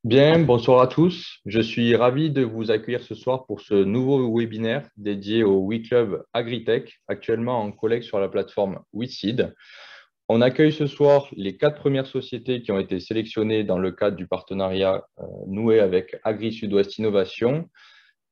Bien, bonsoir à tous. Je suis ravi de vous accueillir ce soir pour ce nouveau webinaire dédié au WeClub AgriTech, actuellement en collègue sur la plateforme WeSeed. On accueille ce soir les 4 premières sociétés qui ont été sélectionnées dans le cadre du partenariat noué avec Agri Sud-Ouest Innovation.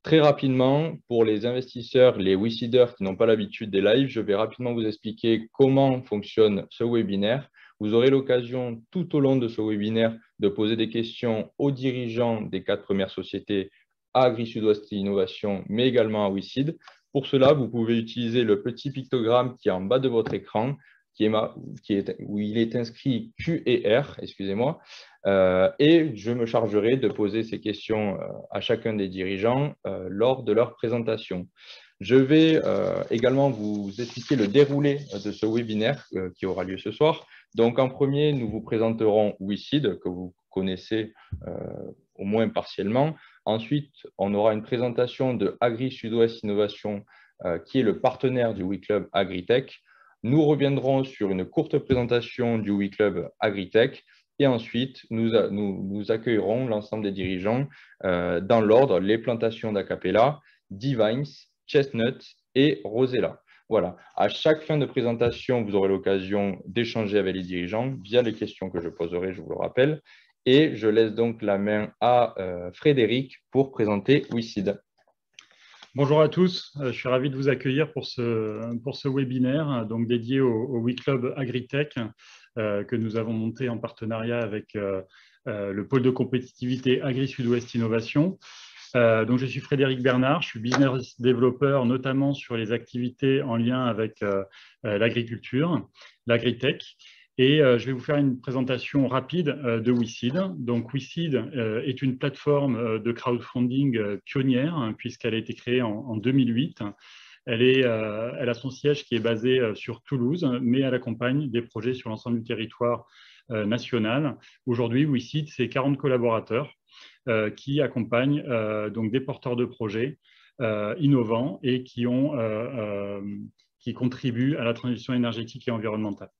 Très rapidement, pour les investisseurs, les WeSeeders qui n'ont pas l'habitude des lives, je vais rapidement vous expliquer comment fonctionne ce webinaire. Vous aurez l'occasion tout au long de ce webinaire de poser des questions aux dirigeants des 4 premières sociétés à Agri-Sud-Ouest Innovation, mais également à WeSeed. Pour cela, vous pouvez utiliser le petit pictogramme qui est en bas de votre écran, où il est inscrit Q et R, excusez-moi. Et je me chargerai de poser ces questions à chacun des dirigeants lors de leur présentation. Je vais également vous expliquer le déroulé de ce webinaire qui aura lieu ce soir. Donc, en premier, nous vous présenterons WeSeed, que vous connaissez au moins partiellement. Ensuite, on aura une présentation de Agri Sud-Ouest Innovation, qui est le partenaire du WeClub AgriTech. Nous reviendrons sur une courte présentation du WeClub AgriTech. Et ensuite, nous accueillerons l'ensemble des dirigeants dans l'ordre, les plantations d'Acapella, Divines, Chestnut et Rosella. Voilà. À chaque fin de présentation, vous aurez l'occasion d'échanger avec les dirigeants via les questions que je poserai, je vous le rappelle. Et je laisse donc la main à Frédéric pour présenter WeSeed. Bonjour à tous, je suis ravi de vous accueillir pour ce webinaire donc dédié au WeClub AgriTech que nous avons monté en partenariat avec le pôle de compétitivité Agri Sud-Ouest Innovation. Donc je suis Frédéric Bernard, je suis business developer notamment sur les activités en lien avec l'agriculture, l'agritech. Et je vais vous faire une présentation rapide de WeSeed. Donc WeSeed est une plateforme de crowdfunding pionnière, hein, puisqu'elle a été créée en 2008. Elle a son siège qui est basé sur Toulouse, mais elle accompagne des projets sur l'ensemble du territoire national. Aujourd'hui, WeSeed, c'est 40 collaborateurs qui accompagnent donc des porteurs de projets innovants et qui contribuent à la transition énergétique et environnementale.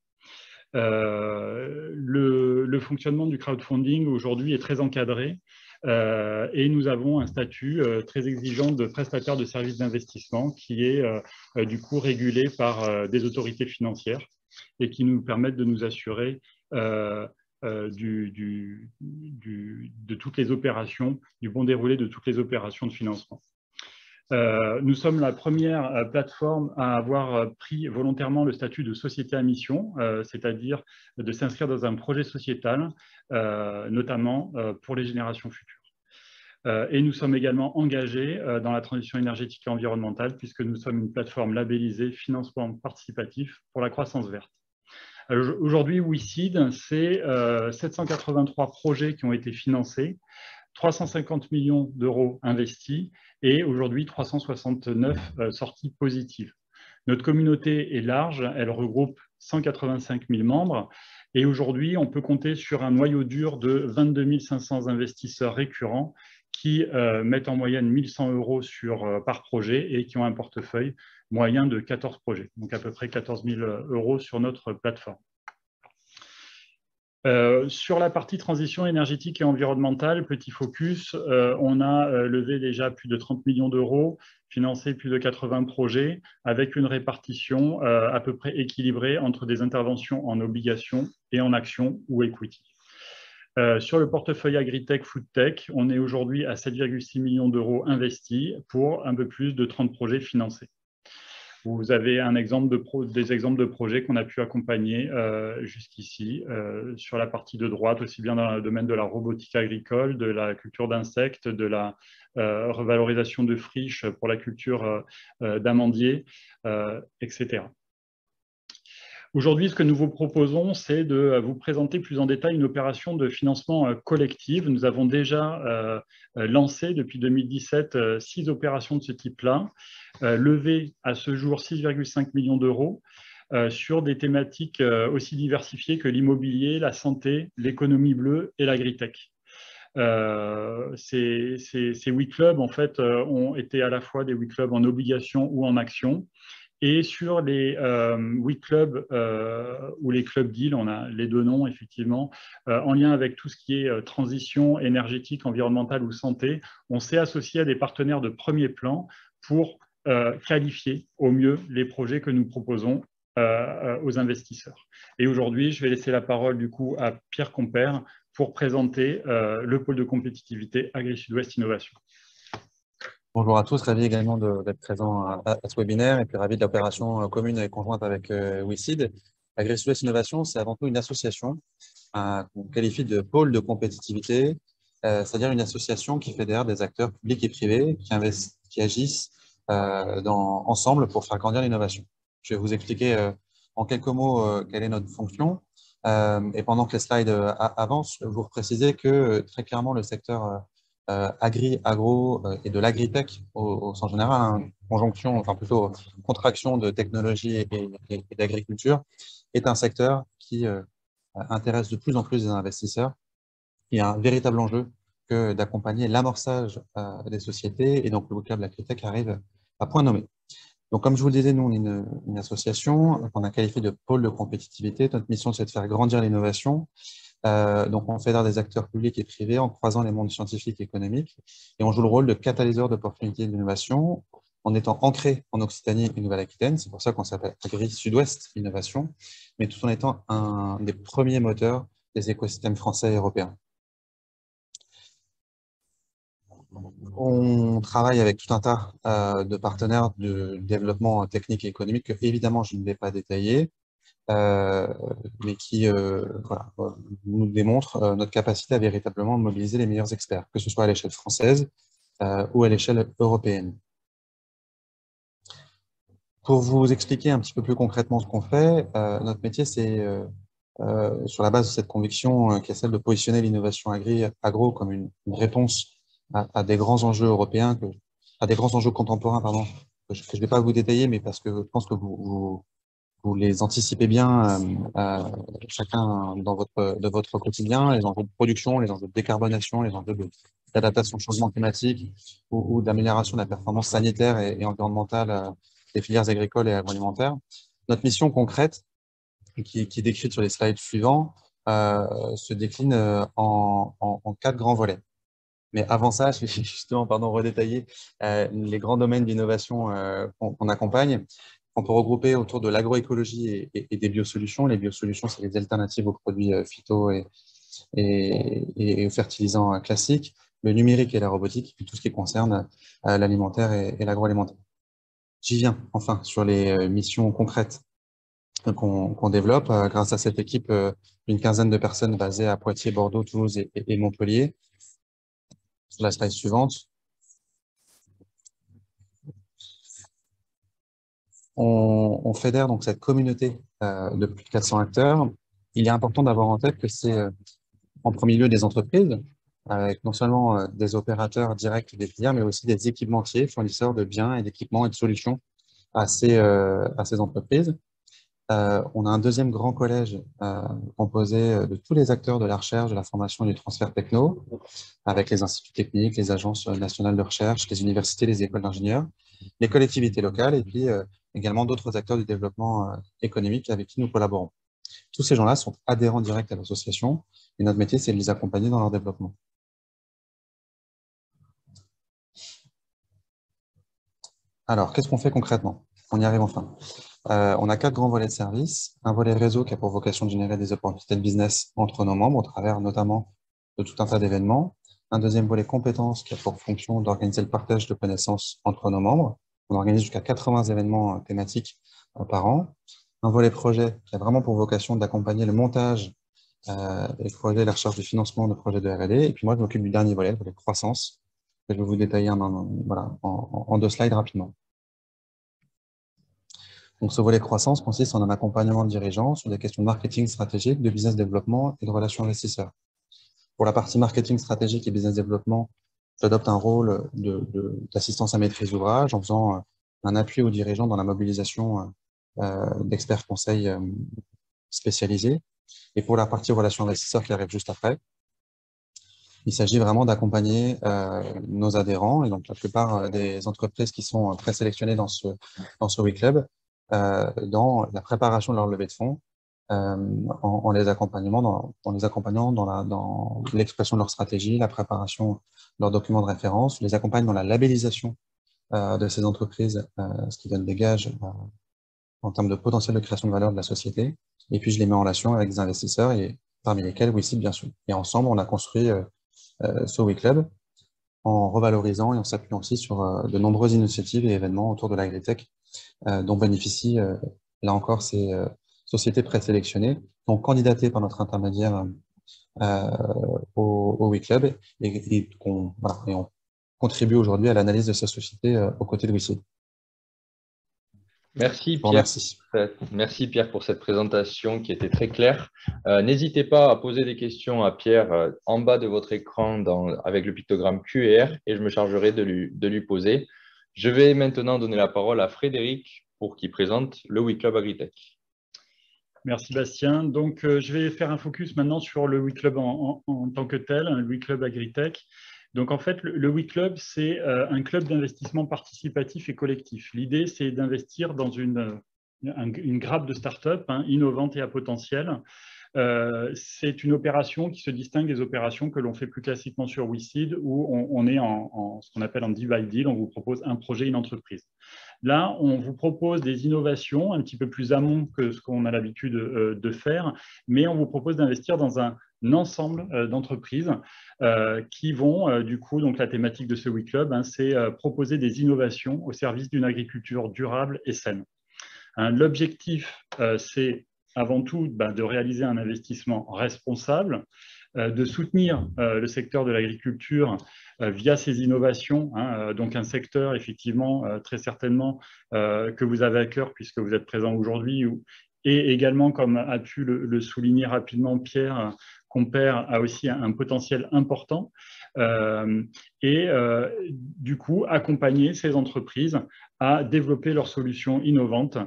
Le fonctionnement du crowdfunding aujourd'hui est très encadré et nous avons un statut très exigeant de prestataire de services d'investissement qui est du coup régulé par des autorités financières et qui nous permettent de nous assurer de toutes les opérations, du bon déroulé de toutes les opérations de financement. Nous sommes la première plateforme à avoir pris volontairement le statut de société à mission, c'est-à-dire de s'inscrire dans un projet sociétal, notamment pour les générations futures. Et nous sommes également engagés dans la transition énergétique et environnementale, puisque nous sommes une plateforme labellisée financement participatif pour la croissance verte. Aujourd'hui, WeSeed, c'est 783 projets qui ont été financés, 350 millions d'euros investis et aujourd'hui 369 sorties positives. Notre communauté est large, elle regroupe 185 000 membres et aujourd'hui on peut compter sur un noyau dur de 22 500 investisseurs récurrents qui mettent en moyenne 1 100 euros par projet et qui ont un portefeuille moyen de 14 projets, donc à peu près 14 000 euros sur notre plateforme. Sur la partie transition énergétique et environnementale, petit focus, on a levé déjà plus de 30 millions d'euros, financé plus de 80 projets, avec une répartition à peu près équilibrée entre des interventions en obligations et en actions ou equity. Sur le portefeuille AgriTech, FoodTech, on est aujourd'hui à 7,6 millions d'euros investis pour un peu plus de 30 projets financés. Vous avez des exemples de projets qu'on a pu accompagner jusqu'ici sur la partie de droite, aussi bien dans le domaine de la robotique agricole, de la culture d'insectes, de la revalorisation de friches pour la culture d'amandiers, etc. Aujourd'hui, ce que nous vous proposons, c'est de vous présenter plus en détail une opération de financement collective. Nous avons déjà lancé depuis 2017 6 opérations de ce type-là, levé à ce jour 6,5 millions d'euros sur des thématiques aussi diversifiées que l'immobilier, la santé, l'économie bleue et l'agritech. Ces WeClubs, en fait, ont été à la fois des WeClubs en obligation ou en action. Et sur les WeClub ou les Club Deal, on a les deux noms, effectivement, en lien avec tout ce qui est transition énergétique, environnementale ou santé, on s'est associé à des partenaires de premier plan pour qualifier au mieux les projets que nous proposons aux investisseurs. Et aujourd'hui, je vais laisser la parole du coup à Pierre Compère pour présenter le pôle de compétitivité Agri-Sud-Ouest Innovation. Bonjour à tous, ravi également d'être présent à ce webinaire et puis ravi de l'opération commune et conjointe avec WeSeed. Agri-Sud-Ouest Innovation, c'est avant tout une association qu'on qualifie de pôle de compétitivité, c'est-à-dire une association qui fédère des acteurs publics et privés qui agissent ensemble pour faire grandir l'innovation. Je vais vous expliquer en quelques mots quelle est notre fonction. Et pendant que les slides avancent, je vais vous préciser que très clairement le secteur agro et de l'agritech au sens général, hein, conjonction, enfin plutôt contraction de technologie et d'agriculture, est un secteur qui intéresse de plus en plus des investisseurs. Il y a un véritable enjeu que d'accompagner l'amorçage des sociétés, et donc le vocable l'agritech arrive à point nommé. Donc, comme je vous le disais, nous, on est une association qu'on a qualifiée de pôle de compétitivité. Notre mission, c'est de faire grandir l'innovation. Donc, on fédère des acteurs publics et privés en croisant les mondes scientifiques et économiques, et on joue le rôle de catalyseur d'opportunités d'innovation en étant ancré en Occitanie et Nouvelle-Aquitaine. C'est pour ça qu'on s'appelle Agri-Sud-Ouest Innovation, mais tout en étant un des premiers moteurs des écosystèmes français et européens. On travaille avec tout un tas de partenaires de développement technique et économique que, évidemment, je ne vais pas détailler, mais qui voilà, nous démontrent notre capacité à véritablement mobiliser les meilleurs experts, que ce soit à l'échelle française ou à l'échelle européenne. Pour vous expliquer un petit peu plus concrètement ce qu'on fait, notre métier, c'est sur la base de cette conviction qui est celle de positionner l'innovation agro comme une réponse à des grands enjeux européens, à des grands enjeux contemporains, pardon, que je ne vais pas vous détailler, mais parce que je pense que vous les anticipez bien chacun de votre quotidien, les enjeux de production, les enjeux de décarbonation, les enjeux d'adaptation au changement climatique ou d'amélioration de la performance sanitaire et environnementale des filières agricoles et agroalimentaires. Notre mission concrète, qui est décrite sur les slides suivants, se décline en 4 grands volets. Mais avant ça, je vais justement redétailler les grands domaines d'innovation qu'on accompagne. On peut regrouper autour de l'agroécologie et des biosolutions. Les biosolutions, c'est les alternatives aux produits phyto et aux fertilisants classiques, le numérique et la robotique, puis tout ce qui concerne l'alimentaire et l'agroalimentaire. J'y viens enfin sur les missions concrètes qu'on développe grâce à cette équipe d'une quinzaine de personnes basées à Poitiers, Bordeaux, Toulouse et Montpellier. Sur la slide suivante, on fédère donc cette communauté de plus de 400 acteurs. Il est important d'avoir en tête que c'est en premier lieu des entreprises, avec non seulement des opérateurs directs des filières, mais aussi des équipementiers, fournisseurs de biens et d'équipements et de solutions à ces entreprises. On a un deuxième grand collège composé de tous les acteurs de la recherche, de la formation et du transfert techno, avec les instituts techniques, les agences nationales de recherche, les universités, les écoles d'ingénieurs, les collectivités locales et puis également d'autres acteurs du développement économique avec qui nous collaborons. Tous ces gens-là sont adhérents directs à l'association et notre métier, c'est de les accompagner dans leur développement. Alors, qu'est-ce qu'on fait concrètement? On y arrive enfin. On a 4 grands volets de services. Un volet réseau qui a pour vocation de générer des opportunités de business entre nos membres, au travers notamment de tout un tas d'événements. Un deuxième volet compétences qui a pour fonction d'organiser le partage de connaissances entre nos membres. On organise jusqu'à 80 événements thématiques par an. Un volet projet qui a vraiment pour vocation d'accompagner le montage et projets, la recherche de financement de projets de R&D. Et puis moi, je m'occupe du dernier volet, le volet croissance, que je vais vous détailler en 2 slides rapidement. Donc, ce volet croissance consiste en un accompagnement de dirigeants sur des questions de marketing stratégique, de business développement et de relations investisseurs. Pour la partie marketing stratégique et business développement, j'adopte un rôle d'assistance à maîtrise d'ouvrage en faisant un appui aux dirigeants dans la mobilisation d'experts conseils spécialisés. Et pour la partie relations investisseurs qui arrive juste après, il s'agit vraiment d'accompagner nos adhérents et donc la plupart des entreprises qui sont présélectionnées dans ce WeClub dans la préparation de leur levée de fonds, en les accompagnant dans l'expression de leur stratégie, la préparation de leurs documents de référence, les accompagne dans la labellisation de ces entreprises, ce qui donne des gages en termes de potentiel de création de valeur de la société. Et puis, je les mets en relation avec des investisseurs, et parmi lesquels WeSeed, bien sûr. Et ensemble, on a construit ce WeClub en revalorisant et en s'appuyant aussi sur de nombreuses initiatives et événements autour de l'agritech dont bénéficient, là encore, ces sociétés présélectionnées qui ont candidaté par notre intermédiaire au WeClub et on contribue aujourd'hui à l'analyse de ces sociétés aux côtés de WeSeed. Merci Pierre. Merci Pierre pour cette présentation qui était très claire. N'hésitez pas à poser des questions à Pierre en bas de votre écran avec le pictogramme QR et je me chargerai de lui poser. Je vais maintenant donner la parole à Frédéric pour qu'il présente le WeClub Agritech. Merci Bastien. Donc, je vais faire un focus maintenant sur le WeClub en tant que tel, le WeClub Agritech. Donc, en fait, le WeClub, c'est un club d'investissement participatif et collectif. L'idée, c'est d'investir dans une grappe de start-up innovantes et à potentiel. C'est une opération qui se distingue des opérations que l'on fait plus classiquement sur WeSeed, où on est en ce qu'on appelle en divide deal, on vous propose un projet, une entreprise. Là, on vous propose des innovations un petit peu plus amont que ce qu'on a l'habitude de faire, mais on vous propose d'investir dans un ensemble d'entreprises qui vont, du coup, donc la thématique de ce WeClub, c'est proposer des innovations au service d'une agriculture durable et saine. L'objectif, c'est avant tout de réaliser un investissement responsable, de soutenir le secteur de l'agriculture via ces innovations, donc un secteur effectivement très certainement que vous avez à cœur puisque vous êtes présent aujourd'hui, et également, comme a pu le souligner rapidement Pierre, Compère a aussi un potentiel important du coup accompagner ces entreprises à développer leurs solutions innovantes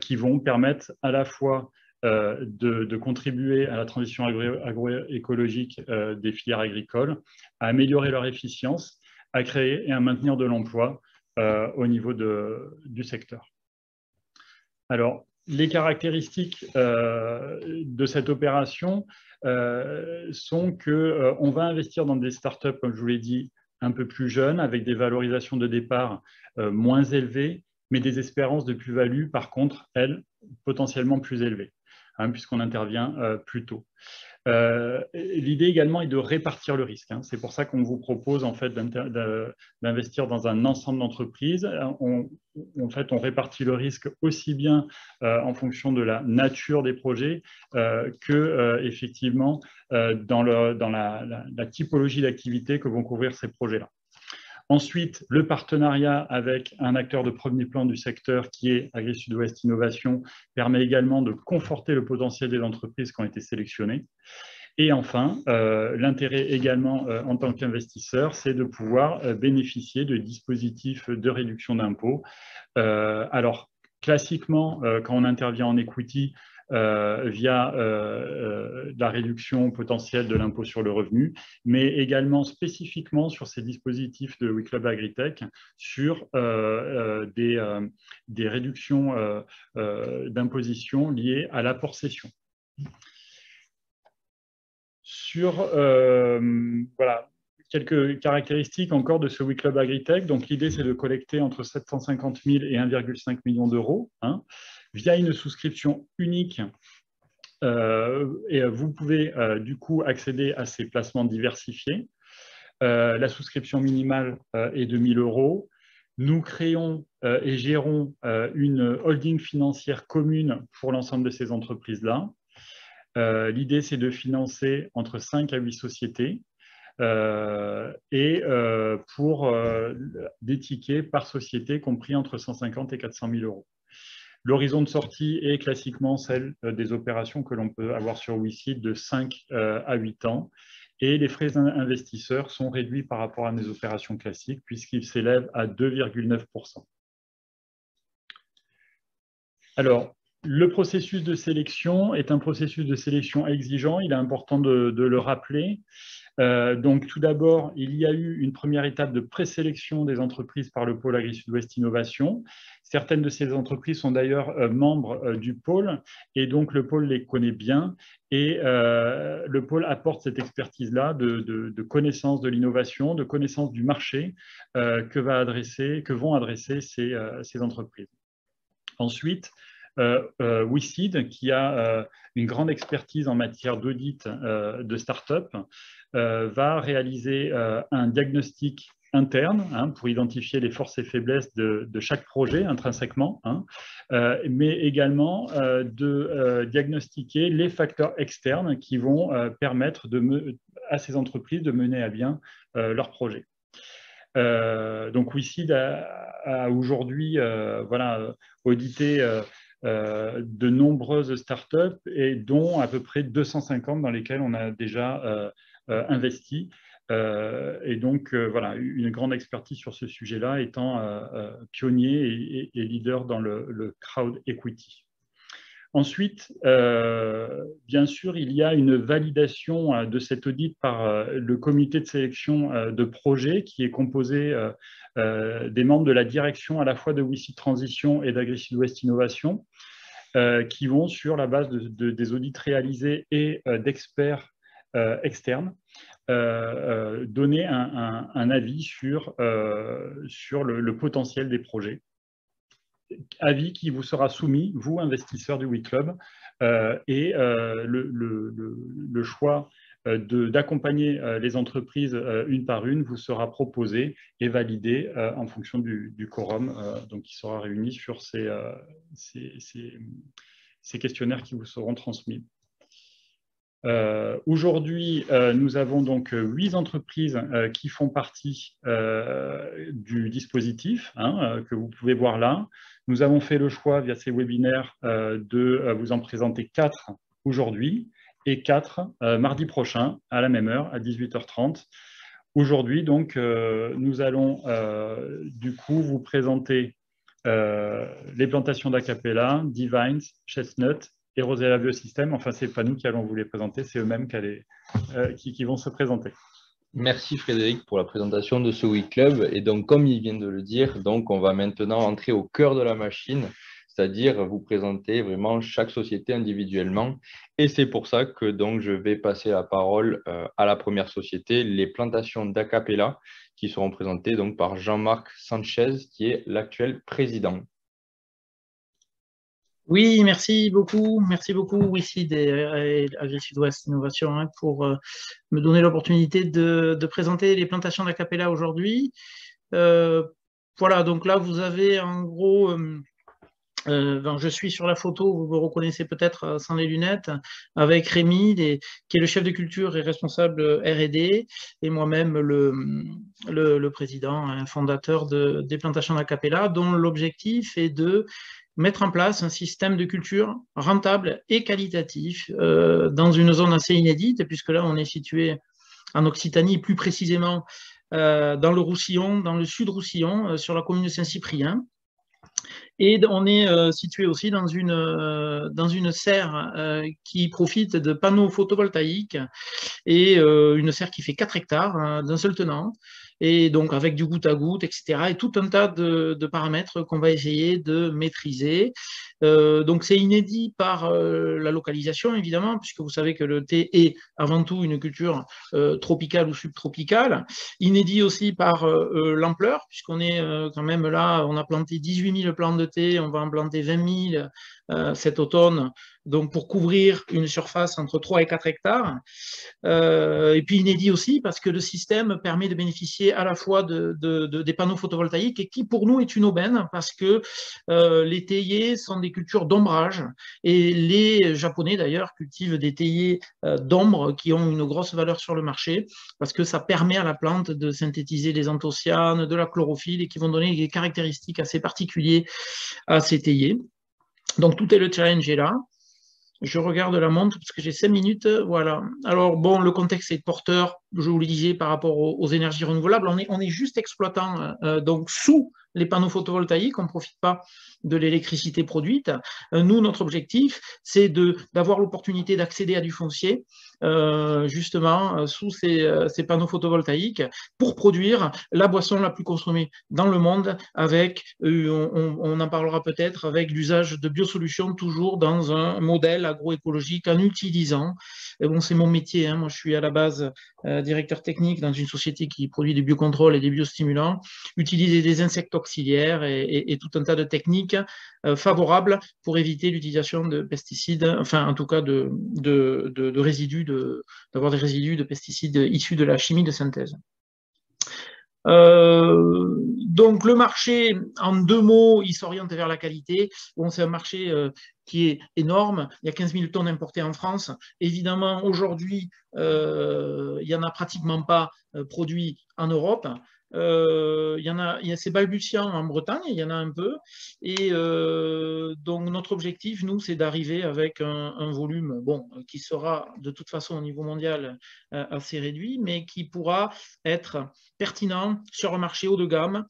qui vont permettre à la fois de contribuer à la transition agroécologique des filières agricoles, à améliorer leur efficience, à créer et à maintenir de l'emploi au niveau du secteur. Alors, les caractéristiques de cette opération sont qu'on va investir dans des startups, comme je vous l'ai dit, un peu plus jeunes, avec des valorisations de départ moins élevées, mais des espérances de plus-value, par contre, elles, potentiellement plus élevées, puisqu'on intervient plus tôt. L'idée également est de répartir le risque. C'est pour ça qu'on vous propose en fait d'investir dans un ensemble d'entreprises. On répartit le risque aussi bien en fonction de la nature des projets que effectivement dans la typologie d'activité que vont couvrir ces projets-là. Ensuite, le partenariat avec un acteur de premier plan du secteur qui est Agri-Sud-Ouest Innovation permet également de conforter le potentiel des entreprises qui ont été sélectionnées. Et enfin, l'intérêt également en tant qu'investisseur, c'est de pouvoir bénéficier de dispositifs de réduction d'impôts. Alors, classiquement, quand on intervient en equity, via la réduction potentielle de l'impôt sur le revenu, mais également spécifiquement sur ces dispositifs de WeClub Agritech sur des réductions d'imposition liées à l'apport cession. Sur voilà, quelques caractéristiques encore de ce WeClub Agritech. Donc, l'idée, c'est de collecter entre 750 000 et 1,5 million d'euros via une souscription unique. Et vous pouvez du coup accéder à ces placements diversifiés. La souscription minimale est de 1 000 euros. Nous créons et gérons une holding financière commune pour l'ensemble de ces entreprises-là. L'idée, c'est de financer entre 5 à 8 sociétés pour des tickets par société compris entre 150 et 400 000 euros. L'horizon de sortie est classiquement celle des opérations que l'on peut avoir sur WeSeed de 5 à 8 ans. Et les frais investisseurs sont réduits par rapport à nos opérations classiques puisqu'ils s'élèvent à 2,9%. Alors, Le processus de sélection est un processus de sélection exigeant, il est important de le rappeler. Donc, tout d'abord, il y a eu une première étape de présélection des entreprises par le pôle Agri-Sud-Ouest Innovation. Certaines de ces entreprises sont d'ailleurs membres du pôle, et donc le pôle les connaît bien. Et le pôle apporte cette expertise-là de connaissance de l'innovation, de connaissance du marché que vont adresser ces entreprises. Ensuite, WeSeed, qui a une grande expertise en matière d'audit de start-up, va réaliser un diagnostic interne pour identifier les forces et faiblesses de chaque projet intrinsèquement, mais également de diagnostiquer les facteurs externes qui vont permettre à ces entreprises de mener à bien leurs projets. Donc WeSeed a aujourd'hui audité de nombreuses startups et dont à peu près 250 dans lesquelles on a déjà investi. Et donc, voilà, une grande expertise sur ce sujet-là, étant pionnier et leader dans le crowd equity. Ensuite, bien sûr, il y a une validation de cet audit par le comité de sélection de projet qui est composé des membres de la direction à la fois de WeSeed Transition et d'Agri-Sud-Ouest Innovation, qui vont, sur la base des audits réalisés et d'experts externes, donner un avis sur le potentiel des projets. Avis qui vous sera soumis, vous, investisseurs du WeClub, et le choix d'accompagner les entreprises une par une vous sera proposé et validé en fonction du quorum donc qui sera réuni sur ces questionnaires qui vous seront transmis. Aujourd'hui, nous avons donc 8 entreprises qui font partie du dispositif que vous pouvez voir là. Nous avons fait le choix via ces webinaires de vous en présenter 4 aujourd'hui et 4 mardi prochain à la même heure, à 18h30. Aujourd'hui, donc, nous allons du coup vous présenter les plantations d'Acapella, Divines, Chestnut et Rosella Biosystem. Enfin, ce n'est pas nous qui allons vous les présenter, c'est eux-mêmes qui vont se présenter. Merci Frédéric pour la présentation de ce WeClub. Et donc, comme il vient de le dire, donc on va maintenant entrer au cœur de la machine, c'est-à-dire vous présenter vraiment chaque société individuellement. Et c'est pour ça que donc, je vais passer la parole à la première société, les plantations d'Acapella, qui seront présentées donc, par Jean-Marc Sanchez, qui est l'actuel président. Oui, merci beaucoup WeSeed et Agri-Sud-Ouest Innovation pour me donner l'opportunité de présenter les plantations d'Acapella aujourd'hui. Voilà, donc là vous avez en gros, je suis sur la photo, vous me reconnaissez peut-être sans les lunettes, avec Rémi, qui est le chef de culture et responsable R&D, et moi-même le président, fondateur des plantations d'Acapella, dont l'objectif est de mettre en place un système de culture rentable et qualitatif dans une zone assez inédite, puisque là, on est situé en Occitanie, plus précisément dans le Roussillon, dans le sud-Roussillon, sur la commune de Saint-Cyprien. Et on est situé aussi dans une serre qui profite de panneaux photovoltaïques et une serre qui fait 4 hectares d'un seul tenant. Et donc avec du goutte à goutte, etc. Et tout un tas de paramètres qu'on va essayer de maîtriser. Donc c'est inédit par la localisation, évidemment, puisque vous savez que le thé est avant tout une culture tropicale ou subtropicale. Inédit aussi par l'ampleur, puisqu'on est quand même là, on a planté 18 000 plants de thé, on va en planter 20 000 cet automne, donc pour couvrir une surface entre 3 et 4 hectares. Et puis inédit aussi parce que le système permet de bénéficier à la fois des panneaux photovoltaïques et qui pour nous est une aubaine parce que les théiers sont des cultures d'ombrage et les Japonais d'ailleurs cultivent des théiers d'ombre qui ont une grosse valeur sur le marché parce que ça permet à la plante de synthétiser des anthocyanes, de la chlorophylle et qui vont donner des caractéristiques assez particulières à ces théiers. Donc tout est le challenge est là. Je regarde la montre parce que j'ai 5 minutes. Voilà. Alors, bon, le contexte est porteur je vous le disais, par rapport aux énergies renouvelables, on est juste exploitant, donc sous les panneaux photovoltaïques, on ne profite pas de l'électricité produite. Nous, notre objectif, c'est d'avoir l'opportunité d'accéder à du foncier, justement, sous ces panneaux photovoltaïques, pour produire la boisson la plus consommée dans le monde, avec, on en parlera peut-être, avec l'usage de biosolutions, toujours dans un modèle agroécologique, en utilisant, bon, c'est mon métier, hein, moi je suis à la base directeur technique dans une société qui produit des biocontrôles et des biostimulants, utiliser des insectes auxiliaires et tout un tas de techniques favorables pour éviter l'utilisation de pesticides, enfin en tout cas de résidus, d'avoir des résidus de pesticides issus de la chimie de synthèse. Donc le marché, en 2 mots, il s'oriente vers la qualité. Bon, c'est un marché qui est énorme. Il y a 15 000 tonnes importées en France. Évidemment, aujourd'hui, il n'y en a pratiquement pas produit en Europe. C'est balbutiant en Bretagne, il y en a un peu. Et donc notre objectif, nous, c'est d'arriver avec un volume, bon, qui sera de toute façon au niveau mondial assez réduit, mais qui pourra être pertinent sur un marché haut de gamme,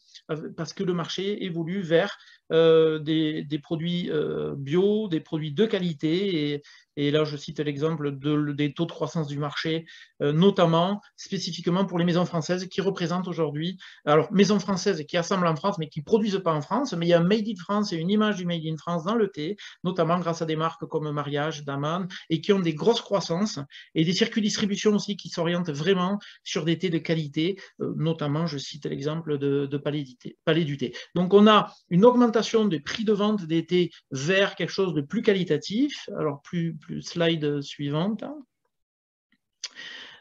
parce que le marché évolue vers des produits bio, des produits de qualité, et là je cite l'exemple des taux de croissance du marché, notamment spécifiquement pour les maisons françaises qui représentent aujourd'hui, alors maisons françaises qui assemblent en France mais qui ne produisent pas en France, mais il y a un Made in France et une image du Made in France dans le thé, notamment grâce à des marques comme Mariage, Daman, et qui ont des grosses croissances, et des circuits de distribution aussi qui s'orientent vraiment sur des thés de qualité, notamment je cite l'exemple de Palais du thé. Donc on a une augmentation des prix de vente des thés vers quelque chose de plus qualitatif. Alors, plus slide suivante.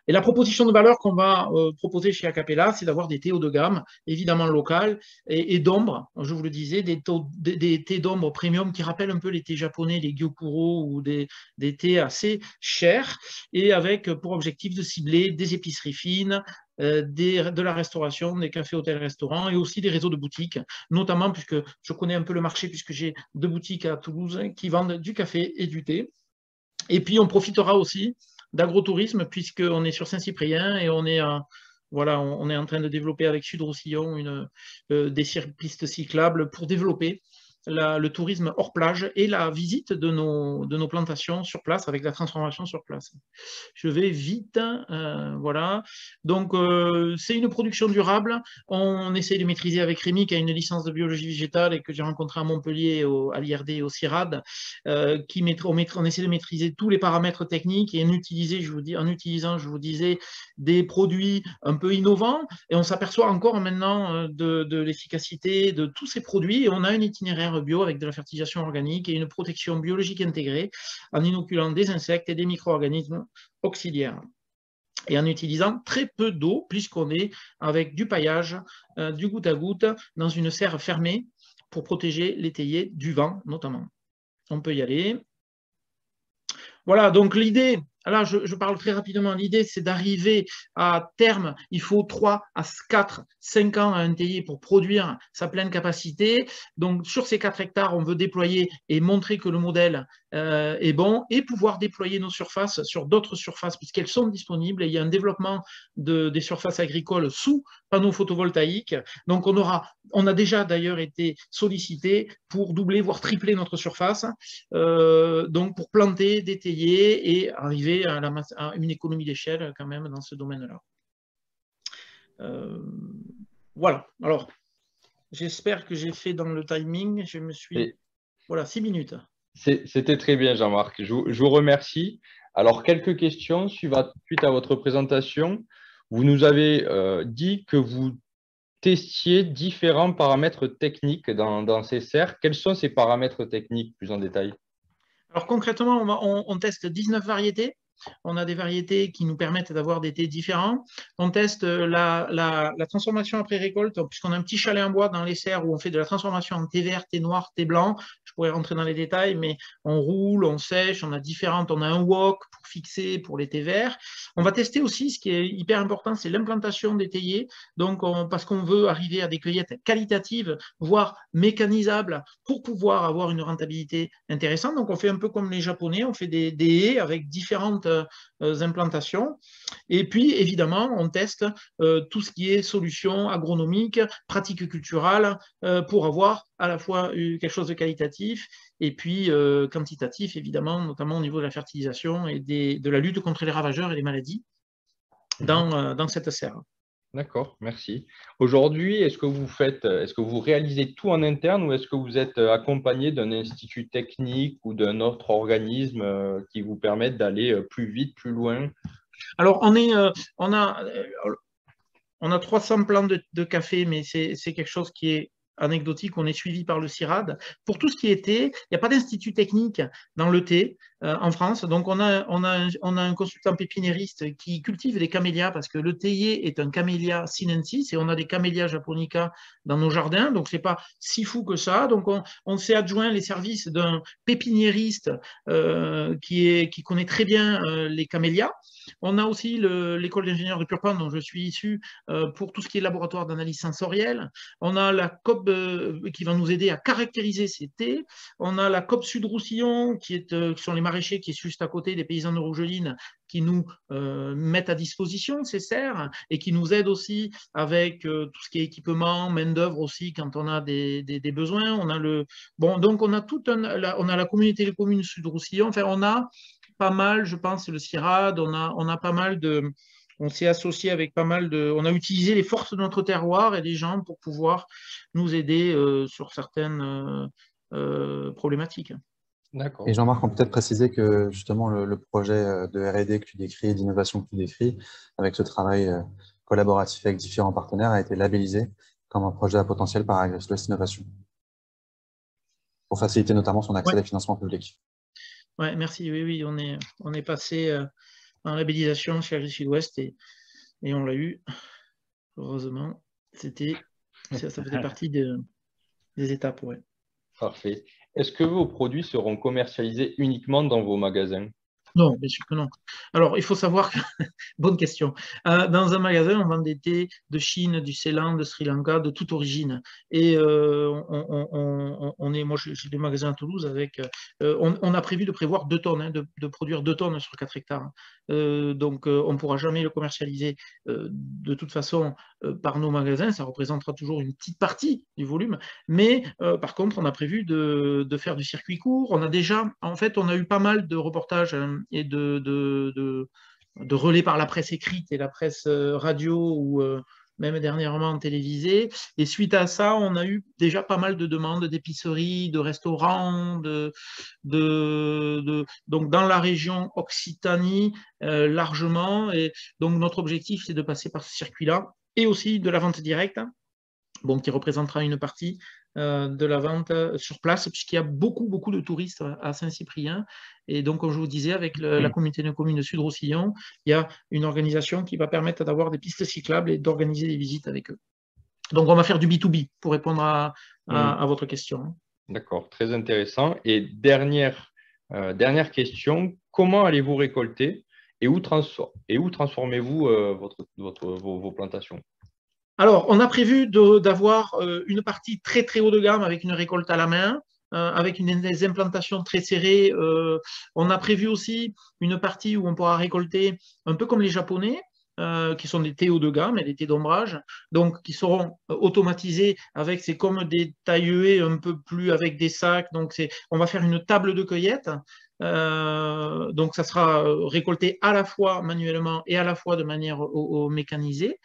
Et la proposition de valeur qu'on va proposer chez Acapela, c'est d'avoir des thés haut de gamme, évidemment local, et d'ombre, je vous le disais, des thés d'ombre premium qui rappellent un peu les thés japonais, les Gyokuro, ou des thés assez chers, et avec pour objectif de cibler des épiceries fines, de la restauration, des cafés, hôtels, restaurants, et aussi des réseaux de boutiques, notamment puisque je connais un peu le marché, puisque j'ai 2 boutiques à Toulouse qui vendent du café et du thé. Et puis on profitera aussi d'agrotourisme, puisqu'on est sur Saint-Cyprien et on est en train de développer avec Sud-Roussillon des pistes cyclables pour développer le tourisme hors plage et la visite de nos plantations sur place avec la transformation sur place. Je vais vite, voilà. Donc, c'est une production durable. On essaie de maîtriser avec Rémi, qui a une licence de biologie végétale et que j'ai rencontré à Montpellier, à l'IRD et au CIRAD, on essaie de maîtriser tous les paramètres techniques et en utilisant, je vous disais, des produits un peu innovants. Et on s'aperçoit encore maintenant de l'efficacité de tous ces produits. Et on a un itinéraire bio avec de la fertilisation organique et une protection biologique intégrée en inoculant des insectes et des micro-organismes auxiliaires et en utilisant très peu d'eau puisqu'on est avec du paillage, du goutte à goutte dans une serre fermée pour protéger les théiers du vent notamment. On peut y aller. Voilà, donc l'idée, là je parle très rapidement, l'idée c'est d'arriver à terme, il faut 3 à 4, 5 ans à un théier pour produire sa pleine capacité. Donc sur ces 4 hectares, on veut déployer et montrer que le modèle est bon et pouvoir déployer nos surfaces sur d'autres surfaces puisqu'elles sont disponibles et il y a un développement des surfaces agricoles sous panneaux photovoltaïques. Donc on a déjà d'ailleurs été sollicité pour doubler voire tripler notre surface, donc pour planter des théiers et arriver à une économie d'échelle quand même dans ce domaine-là. Voilà, alors j'espère que j'ai fait dans le timing, je me suis... Voilà, 6 minutes. C'était très bien, Jean-Marc. Je vous remercie. Alors, quelques questions suite à votre présentation. Vous nous avez dit que vous testiez différents paramètres techniques dans ces serres. Quels sont ces paramètres techniques plus en détail? Alors concrètement, on teste 19 variétés. On a des variétés qui nous permettent d'avoir des thés différents. On teste la transformation après récolte, puisqu'on a un petit chalet en bois dans les serres où on fait de la transformation en thé vert, thé noir, thé blanc. Je pourrais rentrer dans les détails, mais on roule, on sèche, on a un wok pour fixer pour les thés verts. On va tester aussi, ce qui est hyper important, c'est l'implantation des théiers. Donc, parce qu'on veut arriver à des cueillettes qualitatives, voire mécanisables, pour pouvoir avoir une rentabilité intéressante. Donc, on fait un peu comme les Japonais, on fait des haies avec différentes implantations. Et puis, évidemment, on teste tout ce qui est solutions agronomiques, pratiques culturales, pour avoir à la fois quelque chose de qualitatif et puis quantitatif, évidemment, notamment au niveau de la fertilisation et de la lutte contre les ravageurs et les maladies dans cette serre. D'accord, merci. Aujourd'hui, est-ce que vous réalisez tout en interne ou est-ce que vous êtes accompagné d'un institut technique ou d'un autre organisme qui vous permettent d'aller plus vite, plus loin? Alors, on a 300 plants de café, mais c'est quelque chose qui est anecdotique. On est suivi par le CIRAD. Pour tout ce qui est thé, il n'y a pas d'institut technique dans le thé en France. Donc, on a un consultant pépiniériste qui cultive des camélias parce que le théier est un camélia sinensis et on a des camélias japonica dans nos jardins. Donc, ce n'est pas si fou que ça. Donc, on s'est adjoint les services d'un pépiniériste qui connaît très bien les camélias. On a aussi l'école d'ingénieurs de Purpan, dont je suis issu, pour tout ce qui est laboratoire d'analyse sensorielle. On a la COP qui va nous aider à caractériser ces thés. On a la COP Sud-Roussillon, qui sont les maraîchers qui est juste à côté des paysans de Rougeline, qui nous mettent à disposition ces serres et qui nous aident aussi avec tout ce qui est équipement, main-d'œuvre aussi quand on a des besoins. Donc on a on a la communauté des communes Sud-Roussillon. Enfin, on a pas mal, je pense, le CIRAD, on a pas mal on s'est associé avec pas mal on a utilisé les forces de notre terroir et des gens pour pouvoir nous aider sur certaines problématiques. D'accord. Et Jean-Marc, on peut peut-être préciser que justement le projet de R&D que tu décris, d'innovation que tu décris, avec ce travail collaboratif avec différents partenaires, a été labellisé comme un projet à potentiel par AgriSud Innovation, pour faciliter notamment son accès à des financements publics. Ouais, merci. Oui, on est passé en labellisation chez Agri-Sud-Ouest et on l'a eu. Heureusement, ça faisait partie des étapes. Ouais. Parfait. Est-ce que vos produits seront commercialisés uniquement dans vos magasins? Non, bien sûr que non. Alors, il faut savoir que, bonne question, dans un magasin, on vend des thés de Chine, du Ceylan, de Sri Lanka, de toute origine. Et moi, j'ai des magasins à Toulouse avec, on a prévu de prévoir 2 tonnes, hein, de produire 2 tonnes sur 4 hectares. Donc, on ne pourra jamais le commercialiser de toute façon par nos magasins. Ça représentera toujours une petite partie du volume. Mais par contre, on a prévu de faire du circuit court. On a eu pas mal de reportages et de relais par la presse écrite et la presse radio ou même dernièrement télévisée. Et suite à ça, on a eu déjà pas mal de demandes d'épiceries, de restaurants, donc dans la région Occitanie largement. Et donc notre objectif, c'est de passer par ce circuit-là et aussi de la vente directe, qui représentera une partie de la vente sur place, puisqu'il y a beaucoup de touristes à Saint-Cyprien. Et donc, comme je vous disais, avec la communauté de communes de Sud-Roussillon, il y a une organisation qui va permettre d'avoir des pistes cyclables et d'organiser des visites avec eux. Donc, on va faire du B2B pour répondre à votre question. D'accord, très intéressant. Et dernière question, comment allez-vous récolter et où transformez-vous vos plantations? Alors, on a prévu d'avoir une partie très haut de gamme avec une récolte à la main, avec des implantations très serrées. On a prévu aussi une partie où on pourra récolter un peu comme les Japonais, qui sont des thés haut de gamme et des thés d'ombrage, donc qui seront automatisés c'est comme des taille-huées un peu plus avec des sacs. Donc, on va faire une table de cueillette. Donc, ça sera récolté à la fois manuellement et à la fois de manière mécanisée.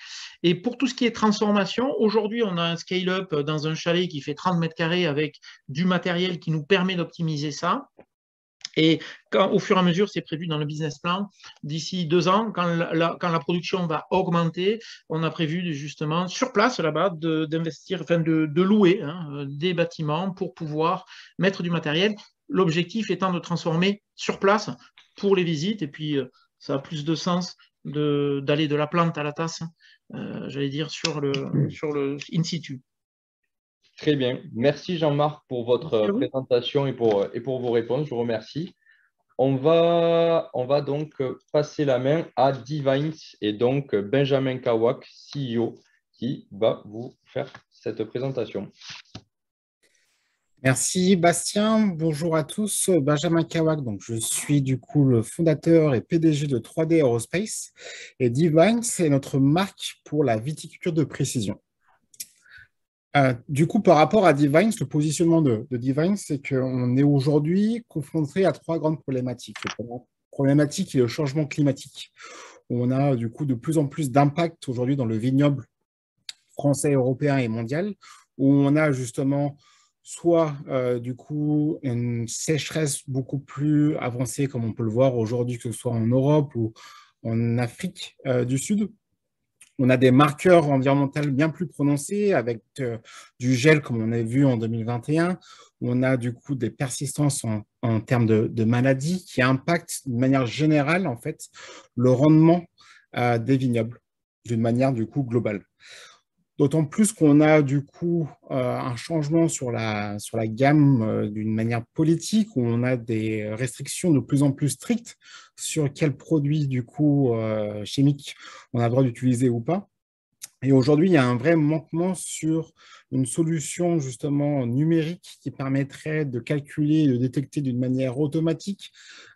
Et pour tout ce qui est transformation, aujourd'hui, on a un scale-up dans un chalet qui fait 30 mètres carrés avec du matériel qui nous permet d'optimiser ça. Et au fur et à mesure, c'est prévu dans le business plan, d'ici 2 ans, quand la production va augmenter, on a prévu justement sur place là-bas d'investir, de louer des bâtiments pour pouvoir mettre du matériel. L'objectif étant de transformer sur place pour les visites. Et puis, ça a plus de sens d'aller de la plante à la tasse, j'allais dire, sur le in situ. Très bien. Merci Jean-Marc pour votre présentation et pour vos réponses. Je vous remercie. On va donc passer la main à Divines et donc Benjamin Kawak, CEO, qui va vous faire cette présentation. Merci Bastien, bonjour à tous. Benjamin Kawak, donc je suis du coup le fondateur et PDG de 3D Aerospace et Divine, c'est notre marque pour la viticulture de précision. Du coup, par rapport à Divine, le positionnement de Divine, c'est qu'on est aujourd'hui confronté à trois grandes problématiques. La première problématique est le changement climatique. On a du coup de plus en plus d'impact aujourd'hui dans le vignoble français, européen et mondial, où on a justement soit du coup une sécheresse beaucoup plus avancée, comme on peut le voir aujourd'hui, que ce soit en Europe ou en Afrique du Sud. On a des marqueurs environnementaux bien plus prononcés avec du gel, comme on a vu en 2021. On a du coup des persistances en termes de maladies qui impactent de manière générale en fait le rendement des vignobles d'une manière du coup globale. D'autant plus qu'on a du coup un changement sur la gamme d'une manière politique où on a des restrictions de plus en plus strictes sur quels produits du coup chimiques on a le droit d'utiliser ou pas. Et aujourd'hui, il y a un vrai manquement sur une solution justement numérique qui permettrait de calculer et de détecter d'une manière automatique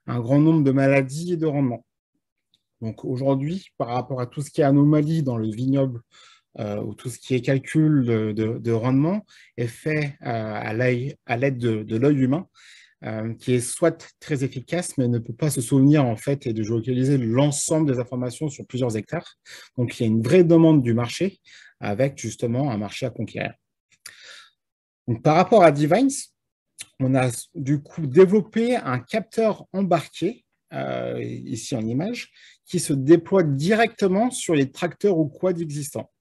un grand nombre de maladies et de rendements. Donc aujourd'hui, par rapport à tout ce qui est anomalie dans le vignoble, où tout ce qui est calcul de rendement est fait à l'aide de l'œil humain, qui est soit très efficace, mais ne peut pas se souvenir en fait et de géolocaliser l'ensemble des informations sur plusieurs hectares. Donc il y a une vraie demande du marché avec justement un marché à conquérir. Donc, par rapport à Divine, on a du coup développé un capteur embarqué, ici en image, qui se déploie directement sur les tracteurs ou quads existants.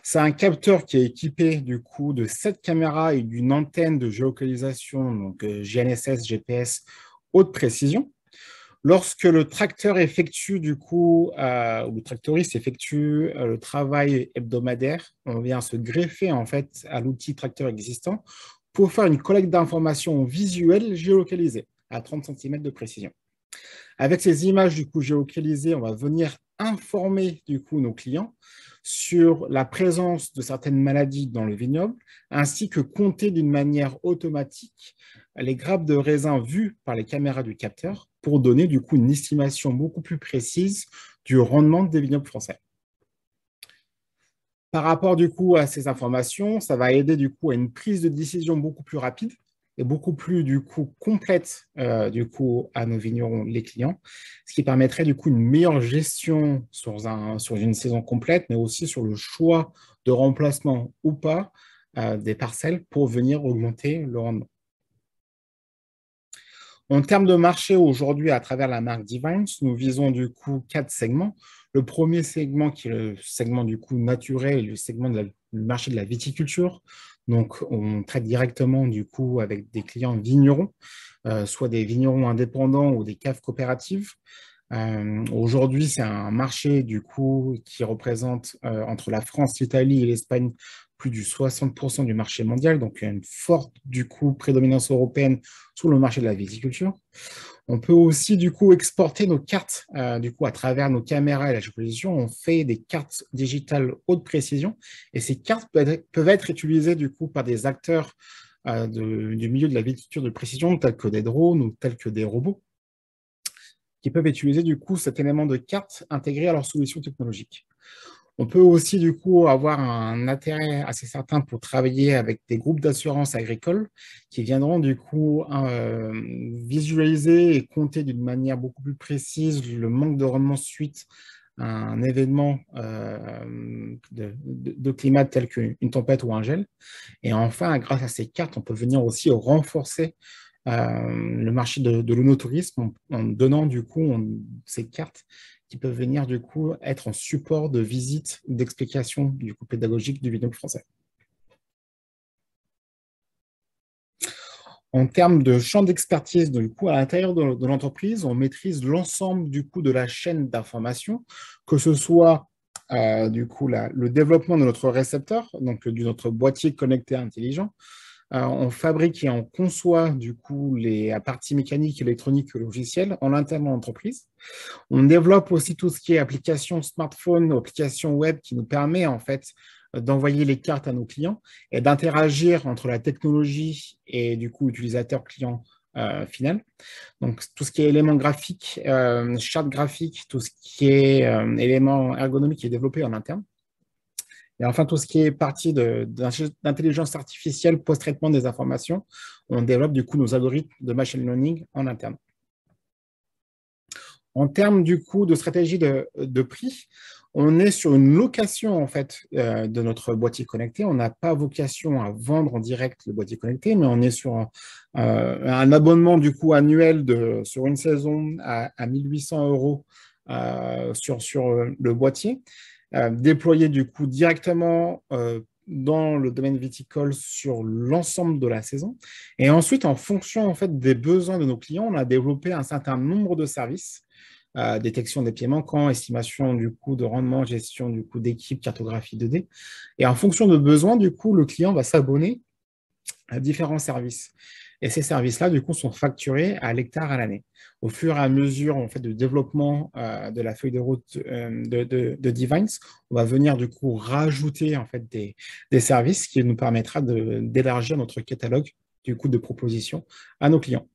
C'est un capteur qui est équipé du coup de 7 caméras et d'une antenne de géolocalisation, donc GNSS, GPS, haute précision. Lorsque le tracteur effectue du coup, ou le tractoriste effectue le travail hebdomadaire, on vient se greffer en fait à l'outil tracteur existant pour faire une collecte d'informations visuelles géolocalisées à 30 cm de précision. Avec ces images du coup géolocalisées, on va venir informer du coup nos clients sur la présence de certaines maladies dans le vignoble, ainsi que compter d'une manière automatique les grappes de raisin vues par les caméras du capteur pour donner du coup une estimation beaucoup plus précise du rendement des vignobles français. Par rapport du coup à ces informations, ça va aider du coup à une prise de décision beaucoup plus rapide et beaucoup plus du coup complète du coup à nos vignerons, les clients, ce qui permettrait du coup une meilleure gestion sur une saison complète, mais aussi sur le choix de remplacement ou pas des parcelles pour venir augmenter le rendement. En termes de marché, aujourd'hui, à travers la marque Divine, nous visons du coup 4 segments. Le premier segment qui est le segment du coup naturel, le segment du marché de la viticulture. Donc, on traite directement du coup avec des clients vignerons, soit des vignerons indépendants ou des caves coopératives. Aujourd'hui, c'est un marché du coup qui représente entre la France, l'Italie et l'Espagne plus du 60% du marché mondial, donc il y a une forte du coup prédominance européenne sur le marché de la viticulture. On peut aussi du coup exporter nos cartes du coup à travers nos caméras et la géolocalisation. On fait des cartes digitales haute précision et ces cartes peuvent être utilisées du coup par des acteurs du milieu de la viticulture de précision tels que des drones ou tels que des robots qui peuvent utiliser du coup cet élément de carte intégré à leur solution technologique. On peut aussi du coup avoir un intérêt assez certain pour travailler avec des groupes d'assurance agricole qui viendront du coup visualiser et compter d'une manière beaucoup plus précise le manque de rendement suite à un événement de climat tel qu'une tempête ou un gel. Et enfin, grâce à ces cartes, on peut venir aussi renforcer le marché de l'onotourisme en donnant du coup ces cartes qui peuvent venir du coup être en support de visite, d'explication du coup pédagogique du vignoble français. En termes de champ d'expertise, du coup, à l'intérieur de l'entreprise, on maîtrise l'ensemble du coup de la chaîne d'information, que ce soit du coup le développement de notre récepteur, donc de notre boîtier connecté intelligent. On fabrique et on conçoit du coup la partie mécanique, électronique et logicielle en interne dans l'entreprise. On développe aussi tout ce qui est application smartphone, application web qui nous permet en fait d'envoyer les cartes à nos clients et d'interagir entre la technologie et du coup utilisateur client final. Donc, tout ce qui est éléments graphiques, charte graphique, tout ce qui est éléments ergonomiques est développé en interne. Et enfin, tout ce qui est partie d'intelligence artificielle post-traitement des informations, on développe du coup nos algorithmes de machine learning en interne. En termes du coup de stratégie de prix, on est sur une location en fait de notre boîtier connecté. On n'a pas vocation à vendre en direct le boîtier connecté, mais on est sur un abonnement du coup annuel sur une saison à 1 800 € sur le boîtier, déployé du coup directement dans le domaine viticole sur l'ensemble de la saison. Et ensuite, en fonction en fait des besoins de nos clients, on a développé un certain nombre de services. Détection des pieds manquants, estimation du coût de rendement, gestion du coût d'équipe, cartographie 2D. Et en fonction de besoins, du coup, le client va s'abonner à différents services. Et ces services-là, du coup, sont facturés à l'hectare à l'année. Au fur et à mesure, en fait, de développement de la feuille de route de Divines, on va venir, du coup, rajouter, en fait, des services qui nous permettra d'élargir notre catalogue, du coup, de propositions à nos clients.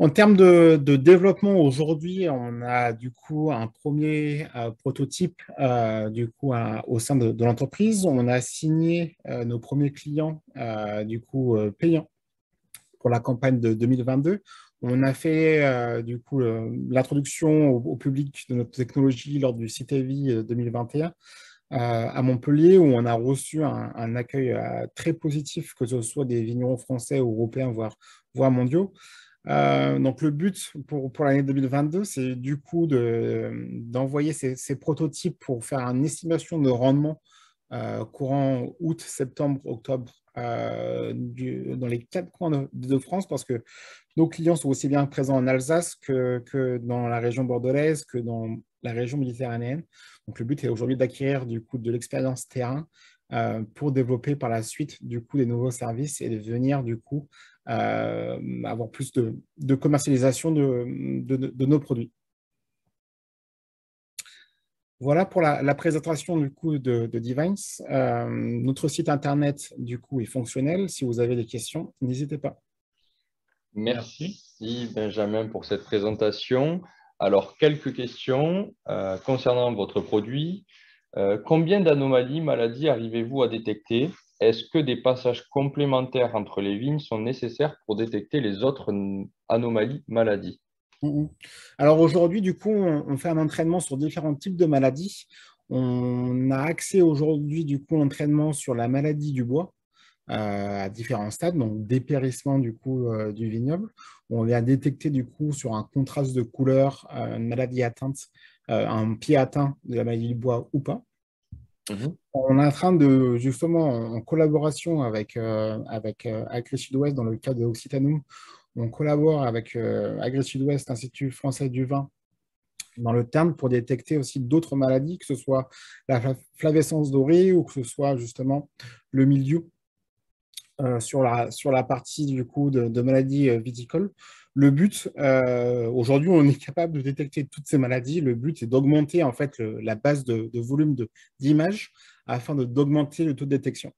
En termes de développement, aujourd'hui, on a du coup un premier prototype du coup, au sein de l'entreprise. On a signé nos premiers clients du coup payants pour la campagne de 2022. On a fait du coup l'introduction au public de notre technologie lors du CITEVI 2021 à Montpellier, où on a reçu un accueil très positif, que ce soit des vignerons français, européens, voire mondiaux. Donc, le but pour l'année 2022, c'est du coup d'envoyer ces prototypes pour faire une estimation de rendement courant août, septembre, octobre dans les 4 coins de France, parce que nos clients sont aussi bien présents en Alsace que dans la région bordelaise, que dans la région méditerranéenne. Donc, le but est aujourd'hui d'acquérir du coup de l'expérience terrain pour développer par la suite du coup des nouveaux services et de venir du coup avoir plus de commercialisation de nos produits. Voilà pour la présentation du coup de Divines. Notre site internet du coup est fonctionnel. Si vous avez des questions, n'hésitez pas. Merci Benjamin pour cette présentation. Alors, quelques questions concernant votre produit. Combien d'anomalies, maladies arrivez-vous à détecter? Est-ce que des passages complémentaires entre les vignes sont nécessaires pour détecter les autres anomalies, maladies? Alors aujourd'hui, du coup, on fait un entraînement sur différents types de maladies. On a accès aujourd'hui, du coup, l'entraînement sur la maladie du bois à différents stades, donc dépérissement du coup du vignoble. On vient détecter du coup sur un contraste de couleur une maladie atteinte, un pied atteint de la maladie du bois ou pas. On est en train de, justement, en collaboration avec Agri Sud-Ouest, dans le cadre de Occitanum, on collabore avec Agri Sud-Ouest, Institut français du vin, dans le terme, pour détecter aussi d'autres maladies, que ce soit la flavescence dorée ou que ce soit justement le mildiou sur la partie du coup de maladies viticoles. Le but, aujourd'hui, on est capable de détecter toutes ces maladies. Le but est d'augmenter en fait la base de volume d'images afin d'augmenter le taux de détection.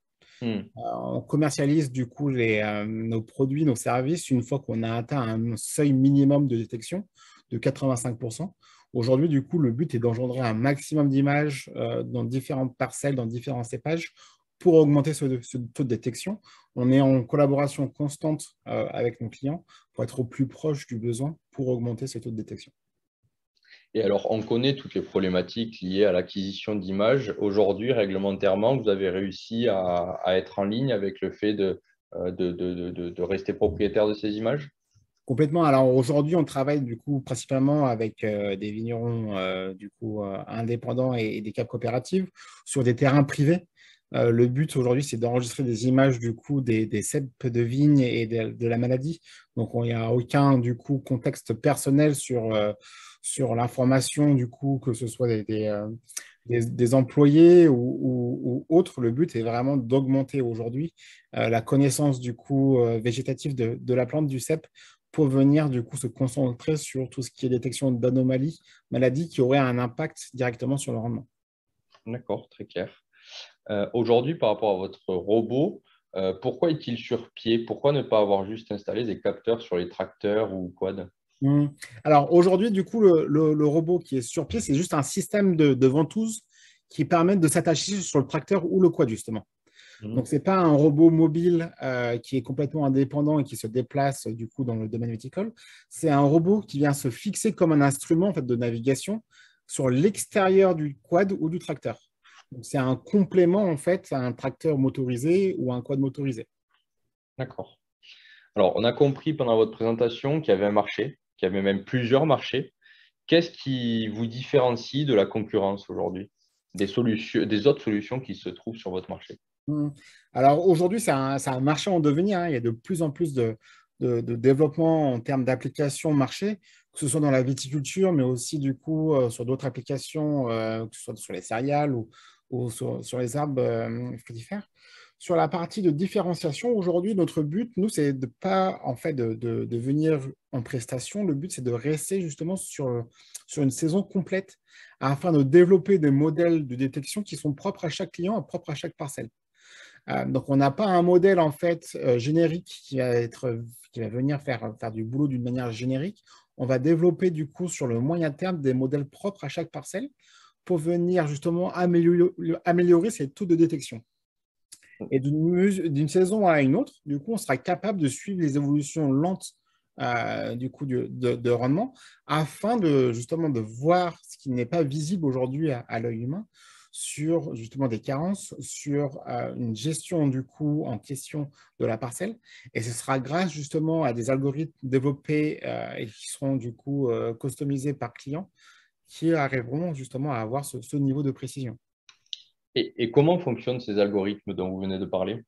On commercialise du coup nos produits, nos services, une fois qu'on a atteint un seuil minimum de détection de 85%. Aujourd'hui, du coup, le but est d'engendrer un maximum d'images dans différentes parcelles, dans différents cépages, pour augmenter ce taux de détection. On est en collaboration constante avec nos clients pour être au plus proche du besoin pour augmenter ce taux de détection. Et alors, on connaît toutes les problématiques liées à l'acquisition d'images. Aujourd'hui, réglementairement, vous avez réussi à être en ligne avec le fait de rester propriétaire de ces images? Complètement. Alors aujourd'hui, on travaille du coup principalement avec des vignerons indépendants et des caves coopératives sur des terrains privés. Le but aujourd'hui, c'est d'enregistrer des images du coup des ceps de vigne et de la maladie. Donc il n'y a aucun du coup contexte personnel sur l'information du coup, que ce soit des employés ou autres. Le but est vraiment d'augmenter aujourd'hui la connaissance du coup végétatif de la plante du cep, pour venir du coup se concentrer sur tout ce qui est détection d'anomalies, maladies qui auraient un impact directement sur le rendement. D'accord, très clair. Aujourd'hui, par rapport à votre robot, pourquoi est-il sur pied? Pourquoi ne pas avoir juste installé des capteurs sur les tracteurs ou quad? Alors aujourd'hui, du coup, le robot qui est sur pied, c'est juste un système de ventouses qui permettent de s'attacher sur le tracteur ou le quad, justement. Donc, ce n'est pas un robot mobile qui est complètement indépendant et qui se déplace du coup dans le domaine viticole. C'est un robot qui vient se fixer comme un instrument en fait, de navigation sur l'extérieur du quad ou du tracteur. C'est un complément en fait à un tracteur motorisé ou un quad motorisé. D'accord. Alors, on a compris pendant votre présentation qu'il y avait un marché, qu'il y avait même plusieurs marchés. Qu'est-ce qui vous différencie de la concurrence aujourd'hui, des autres solutions qui se trouvent sur votre marché? Alors aujourd'hui, c'est un marché en devenir, hein. Il y a de plus en plus de développement en termes d'applications marché, que ce soit dans la viticulture, mais aussi du coup sur d'autres applications, que ce soit sur les céréales ou sur les arbres fructifères. Sur la partie de différenciation, aujourd'hui, notre but, nous, c'est de pas en fait de venir en prestation. Le but, c'est de rester justement sur une saison complète afin de développer des modèles de détection qui sont propres à chaque client et propres à chaque parcelle. Donc, on n'a pas un modèle en fait générique qui va venir faire du boulot d'une manière générique. On va développer du coup sur le moyen terme des modèles propres à chaque parcelle pour venir justement améliorer ces taux de détection. Et d'une saison à une autre, du coup, on sera capable de suivre les évolutions lentes du coup de rendement afin justement de voir ce qui n'est pas visible aujourd'hui à l'œil humain sur justement des carences, sur une gestion du coût en question de la parcelle. Et ce sera grâce justement à des algorithmes développés et qui seront du coup customisés par client qui arriveront justement à avoir ce niveau de précision. Et comment fonctionnent ces algorithmes dont vous venez de parler?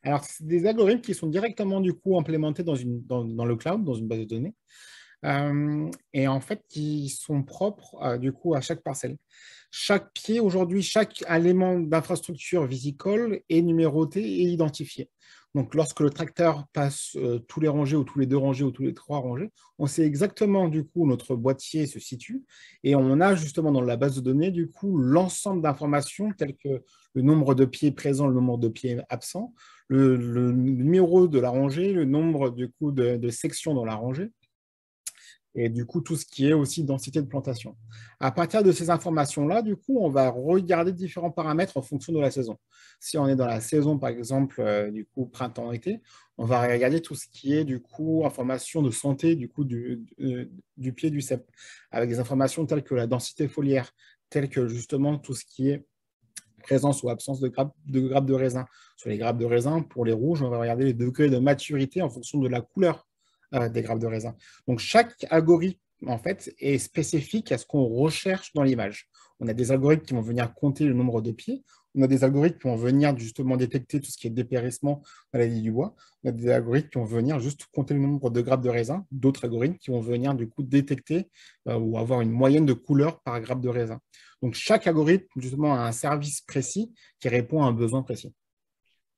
Alors, c'est des algorithmes qui sont directement du coup implémentés dans le cloud, dans une base de données. Et en fait, qui sont propres du coup à chaque parcelle. Chaque pied aujourd'hui, chaque élément d'infrastructure viticole est numéroté et identifié. Donc, lorsque le tracteur passe tous les rangées ou tous les 2 rangées ou tous les 3 rangées, on sait exactement du coup où notre boîtier se situe et on a justement dans la base de données du coup l'ensemble d'informations telles que le nombre de pieds présents, le nombre de pieds absents, le numéro de la rangée, le nombre du coup de sections dans la rangée et du coup tout ce qui est aussi densité de plantation. À partir de ces informations-là, du coup, on va regarder différents paramètres en fonction de la saison. Si on est dans la saison, par exemple, du coup printemps-été, on va regarder tout ce qui est du coup information de santé du coup du pied du cep, avec des informations telles que la densité foliaire, telles que justement tout ce qui est présence ou absence de grappes de raisin. Sur les grappes de raisin, pour les rouges, on va regarder les degrés de maturité en fonction de la couleur des grappes de raisin. Donc, chaque algorithme, en fait, est spécifique à ce qu'on recherche dans l'image. On a des algorithmes qui vont venir compter le nombre de pieds. On a des algorithmes qui vont venir justement détecter tout ce qui est dépérissement maladie du bois. On a des algorithmes qui vont venir juste compter le nombre de grappes de raisin. D'autres algorithmes qui vont venir du coup détecter ou avoir une moyenne de couleurs par grappe de raisin. Donc, chaque algorithme, justement, a un service précis qui répond à un besoin précis.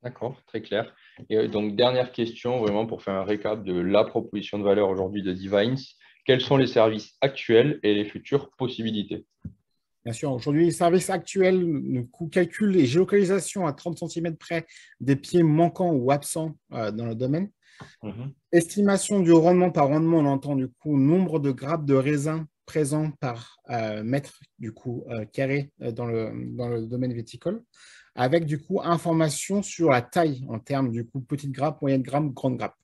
D'accord, très clair. Et donc, dernière question, vraiment pour faire un récap de la proposition de valeur aujourd'hui de Divines. Quels sont les services actuels et les futures possibilités? Bien sûr, aujourd'hui, les services actuels, le coût calcul et géolocalisation à 30 cm près des pieds manquants ou absents dans le domaine. Estimation du rendement par rendement, on entend du coup nombre de grappes de raisin présents par mètre du coup carré dans le domaine viticole, avec du coup information sur la taille en termes du coup petite grappe, moyenne grappe, grande grappe.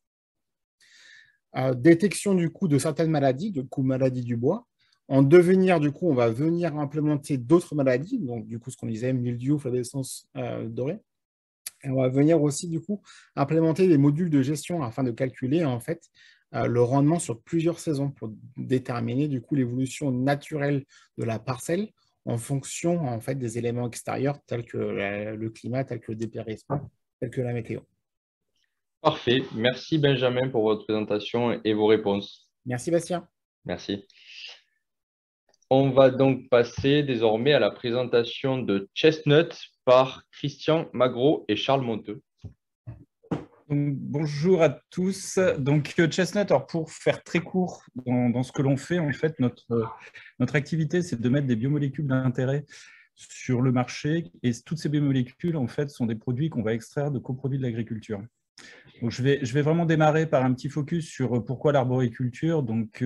Détection du coup de certaines maladies, du coup maladies du bois. En devenir, du coup, on va venir implémenter d'autres maladies, donc du coup ce qu'on disait, mildiou, flavescence dorée. Et on va venir aussi, du coup, implémenter des modules de gestion afin de calculer, en fait, le rendement sur plusieurs saisons pour déterminer, du coup, l'évolution naturelle de la parcelle en fonction, en fait, des éléments extérieurs tels que le climat, tels que le dépérissement, tels que la météo. Parfait. Merci Benjamin pour votre présentation et vos réponses. Merci, Bastien. Merci. On va donc passer désormais à la présentation de Chestnut par Christian Magro et Charles Monteux. Bonjour à tous. Donc, Chestnut, alors pour faire très court dans ce que l'on fait, en fait, notre activité, c'est de mettre des biomolécules d'intérêt sur le marché. Et toutes ces biomolécules, en fait, sont des produits qu'on va extraire de coproduits de l'agriculture. Donc, je vais vraiment démarrer par un petit focus sur pourquoi l'arboriculture. Donc,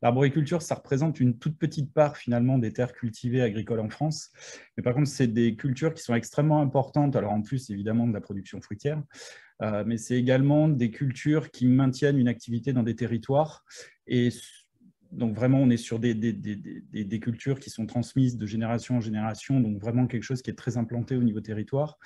l'arboriculture, ça représente une toute petite part finalement des terres cultivées agricoles en France. Mais par contre, c'est des cultures qui sont extrêmement importantes. Alors, en plus, évidemment, de la production fruitière, mais c'est également des cultures qui maintiennent une activité dans des territoires. Et donc, vraiment, on est sur des cultures qui sont transmises de génération en génération, donc vraiment quelque chose qui est très implanté au niveau territoire.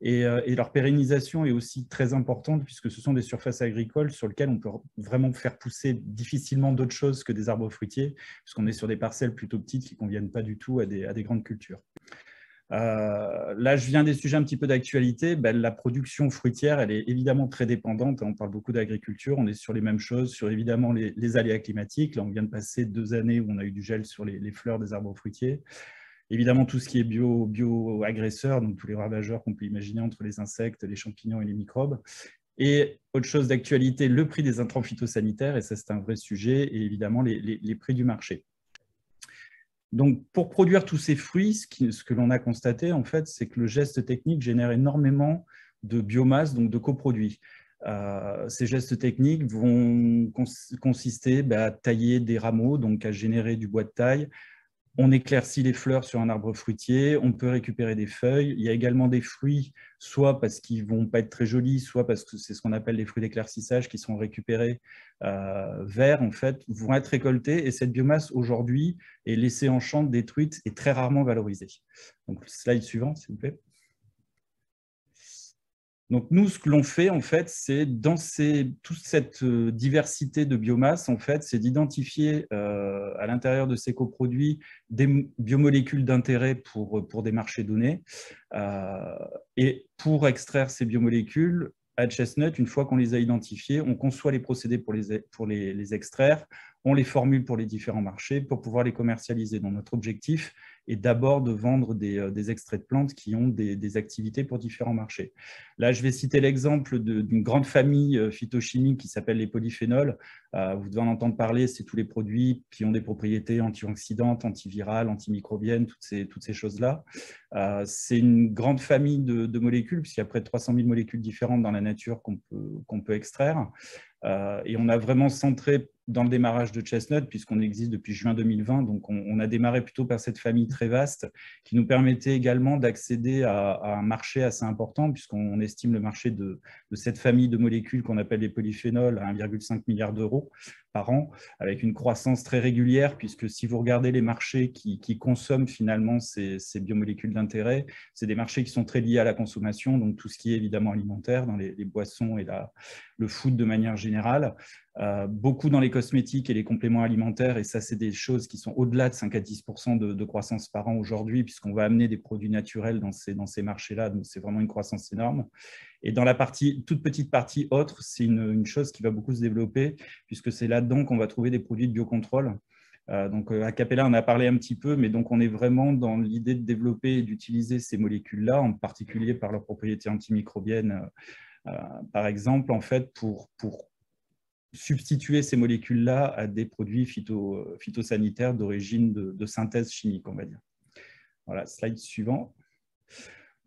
Et leur pérennisation est aussi très importante puisque ce sont des surfaces agricoles sur lesquelles on peut vraiment faire pousser difficilement d'autres choses que des arbres fruitiers, puisqu'on est sur des parcelles plutôt petites qui ne conviennent pas du tout à des grandes cultures. Là, je viens des sujets un petit peu d'actualité. La production fruitière, elle est évidemment très dépendante. On parle beaucoup d'agriculture, on est sur les mêmes choses, sur évidemment les aléas climatiques. Là, on vient de passer 2 années où on a eu du gel sur les fleurs des arbres fruitiers. Évidemment, tout ce qui est bio-agresseur, donc tous les ravageurs qu'on peut imaginer entre les insectes, les champignons et les microbes. Et autre chose d'actualité, le prix des intrants phytosanitaires, et ça c'est un vrai sujet, et évidemment les prix du marché. Donc, pour produire tous ces fruits, ce que l'on a constaté, en fait, c'est que le geste technique génère énormément de biomasse, donc de coproduits. Ces gestes techniques vont consister à tailler des rameaux, donc à générer du bois de taille. On éclaircit les fleurs sur un arbre fruitier, on peut récupérer des feuilles. Il y a également des fruits, soit parce qu'ils ne vont pas être très jolis, soit parce que c'est ce qu'on appelle les fruits d'éclaircissage qui sont récupérés verts, en fait, vont être récoltés. Et cette biomasse, aujourd'hui, est laissée en champ, détruite et très rarement valorisée. Donc, slide suivant, s'il vous plaît. Donc, nous, ce que l'on fait, en fait, c'est dans toute cette diversité de biomasse, en fait, c'est d'identifier à l'intérieur de ces coproduits des biomolécules d'intérêt pour des marchés donnés. Et pour extraire ces biomolécules, à Chestnut, une fois qu'on les a identifiées, on conçoit les procédés pour les extraire, on les formule pour les différents marchés pour pouvoir les commercialiser. Donc, notre objectif est d'abord de vendre des extraits de plantes qui ont des activités pour différents marchés. Là, je vais citer l'exemple d'une grande famille phytochimique qui s'appelle les polyphénols. Vous devez en entendre parler, c'est tous les produits qui ont des propriétés antioxydantes, antivirales, antimicrobiennes, toutes ces choses-là. C'est une grande famille de molécules, puisqu'il y a près de 300 000 molécules différentes dans la nature qu'on peut extraire. Et on a vraiment centré dans le démarrage de Chestnut, puisqu'on existe depuis juin 2020, donc on a démarré plutôt par cette famille très vaste qui nous permettait également d'accéder à un marché assez important, puisqu'on estime le marché de cette famille de molécules qu'on appelle les polyphénols à 1,5 milliard d'euros par an, avec une croissance très régulière, puisque si vous regardez les marchés qui consomment finalement ces biomolécules d'intérêt, c'est des marchés qui sont très liés à la consommation, donc tout ce qui est évidemment alimentaire, dans les boissons et le food de manière générale, beaucoup dans les cosmétiques et les compléments alimentaires, et ça c'est des choses qui sont au-delà de 5 à 10% de croissance par an aujourd'hui, puisqu'on va amener des produits naturels dans ces marchés-là, donc c'est vraiment une croissance énorme. Et dans la toute petite partie autre, c'est une chose qui va beaucoup se développer, puisque c'est là-dedans qu'on va trouver des produits de biocontrôle. Donc à Capella, on a parlé un petit peu, mais donc on est vraiment dans l'idée de développer et d'utiliser ces molécules-là, en particulier par leurs propriétés antimicrobiennes, par exemple, en fait, pour substituer ces molécules-là à des produits phytosanitaires d'origine de synthèse chimique, on va dire. Voilà, slide suivant.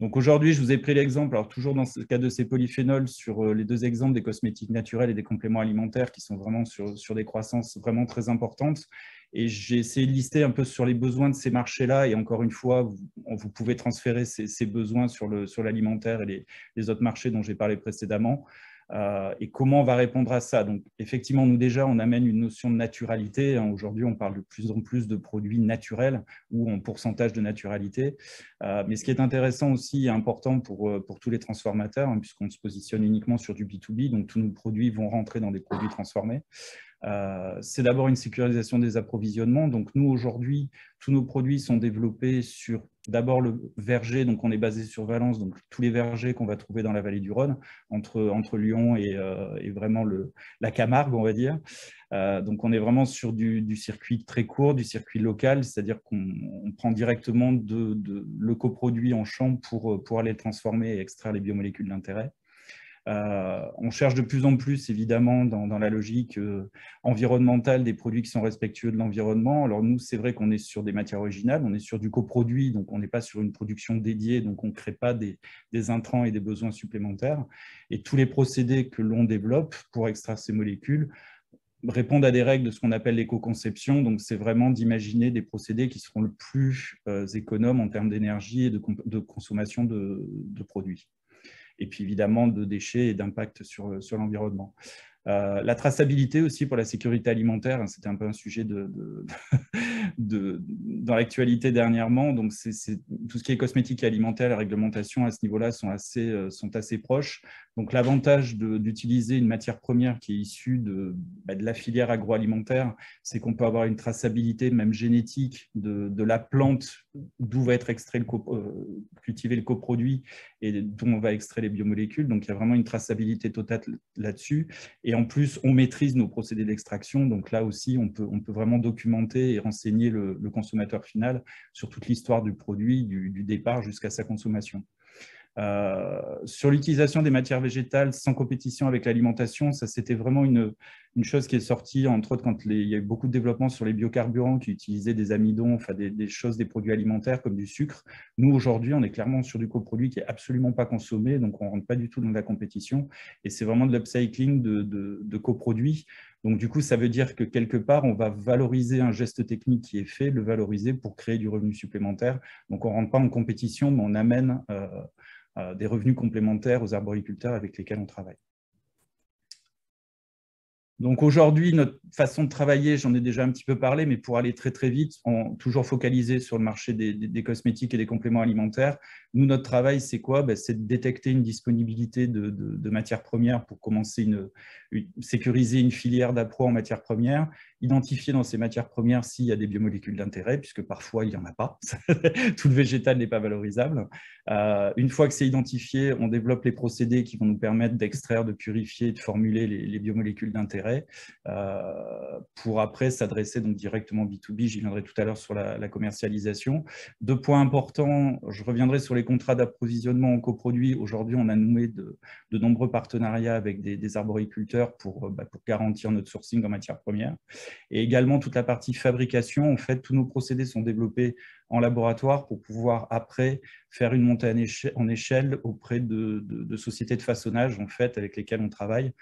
Donc aujourd'hui, je vous ai pris l'exemple, alors toujours dans le cas de ces polyphénols, sur les 2 exemples des cosmétiques naturels et des compléments alimentaires qui sont vraiment sur des croissances vraiment très importantes. Et j'ai essayé de lister un peu sur les besoins de ces marchés-là. Et encore une fois, vous pouvez transférer ces besoins sur l'alimentaire et les autres marchés dont j'ai parlé précédemment. Et comment on va répondre à ça? Donc, effectivement, nous déjà, on amène une notion de naturalité. Aujourd'hui, on parle de plus en plus de produits naturels ou en pourcentage de naturalité. Mais ce qui est intéressant aussi et important pour tous les transformateurs, puisqu'on se positionne uniquement sur du B2B, donc tous nos produits vont rentrer dans des produits transformés. C'est d'abord une sécurisation des approvisionnements. Donc, nous, aujourd'hui, tous nos produits sont développés sur d'abord le verger. Donc, on est basé sur Valence, donc tous les vergers qu'on va trouver dans la vallée du Rhône, entre Lyon et vraiment la Camargue, on va dire. Donc, on est vraiment sur du circuit très court, du circuit local, c'est-à-dire qu'on prend directement le coproduit en champ pour aller le transformer et extraire les biomolécules d'intérêt. On cherche de plus en plus, évidemment, dans la logique environnementale des produits qui sont respectueux de l'environnement. Alors nous, c'est vrai qu'on est sur des matières originales, on est sur du coproduit, donc on n'est pas sur une production dédiée, donc on ne crée pas des intrants et des besoins supplémentaires. Et tous les procédés que l'on développe pour extraire ces molécules répondent à des règles de ce qu'on appelle l'éco-conception. Donc, c'est vraiment d'imaginer des procédés qui seront le plus économes en termes d'énergie et de consommation de produits. Et puis, évidemment, de déchets et d'impact sur l'environnement. La traçabilité aussi pour la sécurité alimentaire, c'était un peu un sujet dans l'actualité dernièrement. Donc, tout ce qui est cosmétique et alimentaire, la réglementation à ce niveau-là sont assez proches. Donc, l'avantage d'utiliser une matière première qui est issue de la filière agroalimentaire, c'est qu'on peut avoir une traçabilité, même génétique, de la plante d'où va être extrait cultivé le coproduit et dont on va extraire les biomolécules. Donc, il y a vraiment une traçabilité totale là-dessus. Et en plus, on maîtrise nos procédés d'extraction. Donc là aussi, on peut vraiment documenter et renseigner le consommateur final sur toute l'histoire du produit, du départ jusqu'à sa consommation. Sur l'utilisation des matières végétales sans compétition avec l'alimentation, ça c'était vraiment une chose qui est sortie, entre autres quand il y a eu beaucoup de développement sur les biocarburants qui utilisaient des amidons, enfin des produits alimentaires comme du sucre. Nous aujourd'hui, on est clairement sur du coproduit qui est absolument pas consommé, donc on rentre pas du tout dans la compétition et c'est vraiment de l'upcycling de coproduits. Donc du coup, ça veut dire que quelque part, on va valoriser un geste technique qui est fait, le valoriser pour créer du revenu supplémentaire. Donc on rentre pas en compétition, mais on amène des revenus complémentaires aux arboriculteurs avec lesquels on travaille. Donc aujourd'hui, notre façon de travailler, j'en ai déjà un petit peu parlé, mais pour aller très très vite, toujours focalisé sur le marché des cosmétiques et des compléments alimentaires. Nous, notre travail, c'est quoi? C'est de détecter une disponibilité de matières premières pour commencer sécuriser une filière d'appro en matières premières, identifier dans ces matières premières s'il y a des biomolécules d'intérêt, puisque parfois, il n'y en a pas. Tout le végétal n'est pas valorisable. Une fois que c'est identifié, on développe les procédés qui vont nous permettre d'extraire, de purifier, de formuler les biomolécules d'intérêt pour après s'adresser donc directement B2B. J'y viendrai tout à l'heure sur la commercialisation. Deux points importants, je reviendrai sur les contrats d'approvisionnement en coproduits. Aujourd'hui, on a noué de nombreux partenariats avec des arboriculteurs pour garantir notre sourcing en matières premières. Et également, toute la partie fabrication, en fait, tous nos procédés sont développés en laboratoire pour pouvoir après faire une montée en échelle auprès de sociétés de façonnage en fait, avec lesquelles on travaille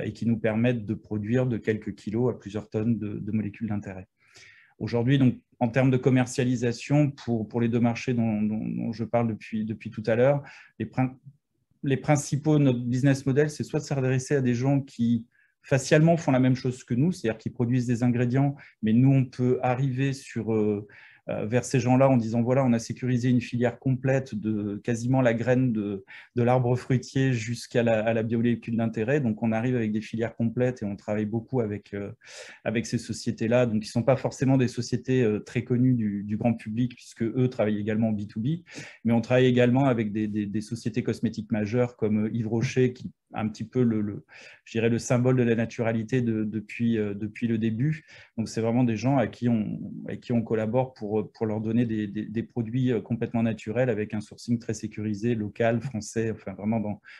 et qui nous permettent de produire de quelques kilos à plusieurs tonnes de molécules d'intérêt. Aujourd'hui, donc, en termes de commercialisation, pour les deux marchés dont je parle depuis tout à l'heure, les principaux, notre business model, c'est soit de s'adresser à des gens qui facialement font la même chose que nous, c'est-à-dire qu'ils produisent des ingrédients, mais nous, on peut arriver vers ces gens-là en disant voilà, on a sécurisé une filière complète de quasiment la graine de l'arbre fruitier jusqu'à la biomolécule d'intérêt. Donc, on arrive avec des filières complètes et on travaille beaucoup avec ces sociétés-là. Donc, ils ne sont pas forcément des sociétés très connues du grand public puisque eux travaillent également en B2B, mais on travaille également avec des sociétés cosmétiques majeures comme Yves Rocher qui un petit peu je dirais le symbole de la naturalité depuis le début. Donc, c'est vraiment des gens avec qui on collabore pour leur donner des produits complètement naturels avec un sourcing très sécurisé, local, français, enfin vraiment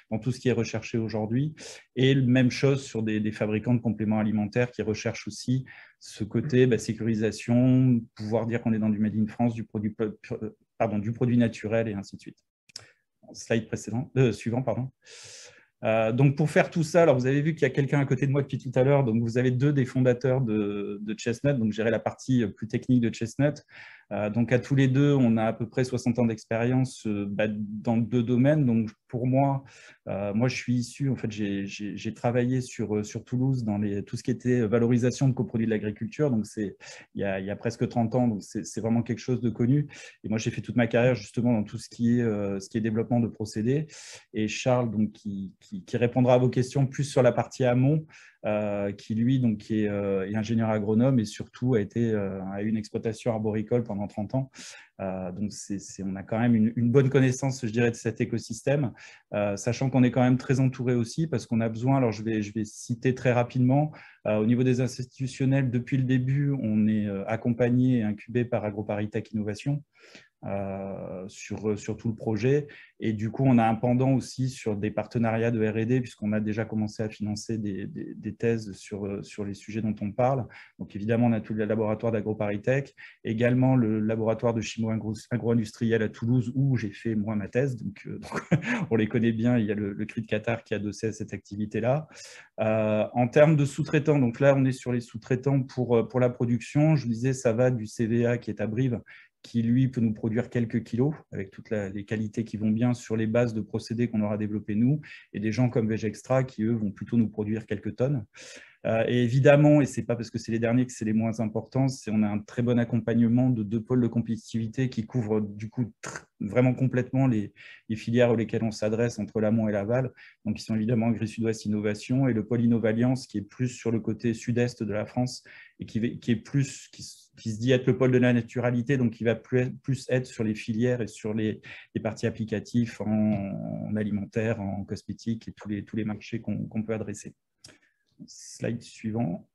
dans tout ce qui est recherché aujourd'hui. Et même chose sur des fabricants de compléments alimentaires qui recherchent aussi ce côté sécurisation, pouvoir dire qu'on est dans du Made in France, du produit naturel et ainsi de suite. Slide suivant, pardon. Donc, pour faire tout ça, alors vous avez vu qu'il y a quelqu'un à côté de moi depuis tout à l'heure. Donc, vous avez deux des fondateurs de Chestnut. Donc, gérer la partie plus technique de Chestnut. Donc, à tous les deux, on a à peu près 60 ans d'expérience dans deux domaines. Donc, pour moi, je suis issu, en fait, j'ai travaillé sur Toulouse dans tout ce qui était valorisation de coproduits de l'agriculture. Donc, il y a presque 30 ans. Donc, c'est vraiment quelque chose de connu. Et moi, j'ai fait toute ma carrière justement dans tout ce qui est développement de procédés. Et Charles, donc, qui répondra à vos questions plus sur la partie amont, qui lui donc, est ingénieur agronome et surtout a eu une exploitation arboricole pendant 30 ans. Donc, on a quand même une bonne connaissance, je dirais, de cet écosystème, sachant qu'on est quand même très entouré aussi parce qu'on a besoin, alors je vais citer très rapidement, au niveau des institutionnels, depuis le début, on est accompagné et incubé par AgroParisTech Innovation. sur tout le projet. Et du coup, on a un pendant aussi sur des partenariats de R&D, puisqu'on a déjà commencé à financer des thèses sur les sujets dont on parle. Donc, évidemment, on a tout le laboratoire d'AgroParisTech, également le laboratoire de chimie agro-industrielle à Toulouse, où j'ai fait, moi, ma thèse. Donc on les connaît bien, il y a le CRI de Qatar qui a adossé à cette activité-là. En termes de sous-traitants, donc là, on est sur les sous-traitants pour la production. Je vous disais, ça va du CVA qui est à Brive, qui, lui, peut nous produire quelques kilos, avec toutes les qualités qui vont bien sur les bases de procédés qu'on aura développés nous, et des gens comme Vegextra qui, eux, vont plutôt nous produire quelques tonnes. Et évidemment, et ce n'est pas parce que c'est les derniers que c'est les moins importants, on a un très bon accompagnement de 2 pôles de compétitivité qui couvrent du coup vraiment complètement les filières auxquelles on s'adresse entre l'amont et l'aval. Donc, ils sont évidemment Agri-Sud-Ouest Innovation et le pôle Innovalliance qui est plus sur le côté sud-est de la France et qui se dit être le pôle de la naturalité, donc qui va plus être sur les filières et sur les parties applicatives en alimentaire, en cosmétique et tous les marchés qu'on peut adresser. Slide suivant.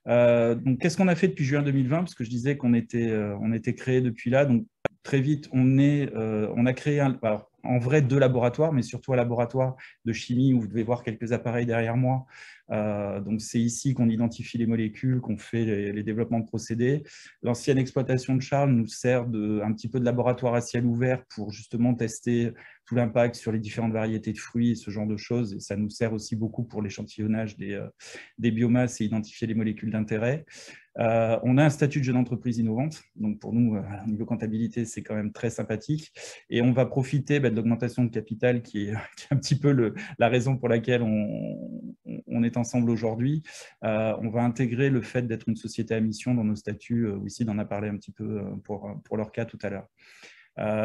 Donc, qu'est-ce qu'on a fait depuis juin 2020? Parce que je disais qu'on était créé depuis là. Donc, très vite, on a créé en vrai 2 laboratoires, mais surtout un laboratoire de chimie où vous devez voir quelques appareils derrière moi. Donc, c'est ici qu'on identifie les molécules, qu'on fait les développements de procédés. L'ancienne exploitation de Charles nous sert un petit peu de laboratoire à ciel ouvert pour justement tester tout l'impact sur les différentes variétés de fruits et ce genre de choses. Et ça nous sert aussi beaucoup pour l'échantillonnage des biomasses et identifier les molécules d'intérêt. On a un statut de jeune entreprise innovante. Donc, pour nous, au niveau comptabilité, c'est quand même très sympathique. Et on va profiter de l'augmentation de capital qui est un petit peu la raison pour laquelle on est ensemble aujourd'hui. On va intégrer le fait d'être une société à mission dans nos statuts. Wicid en a parlé un petit peu pour leur cas tout à l'heure.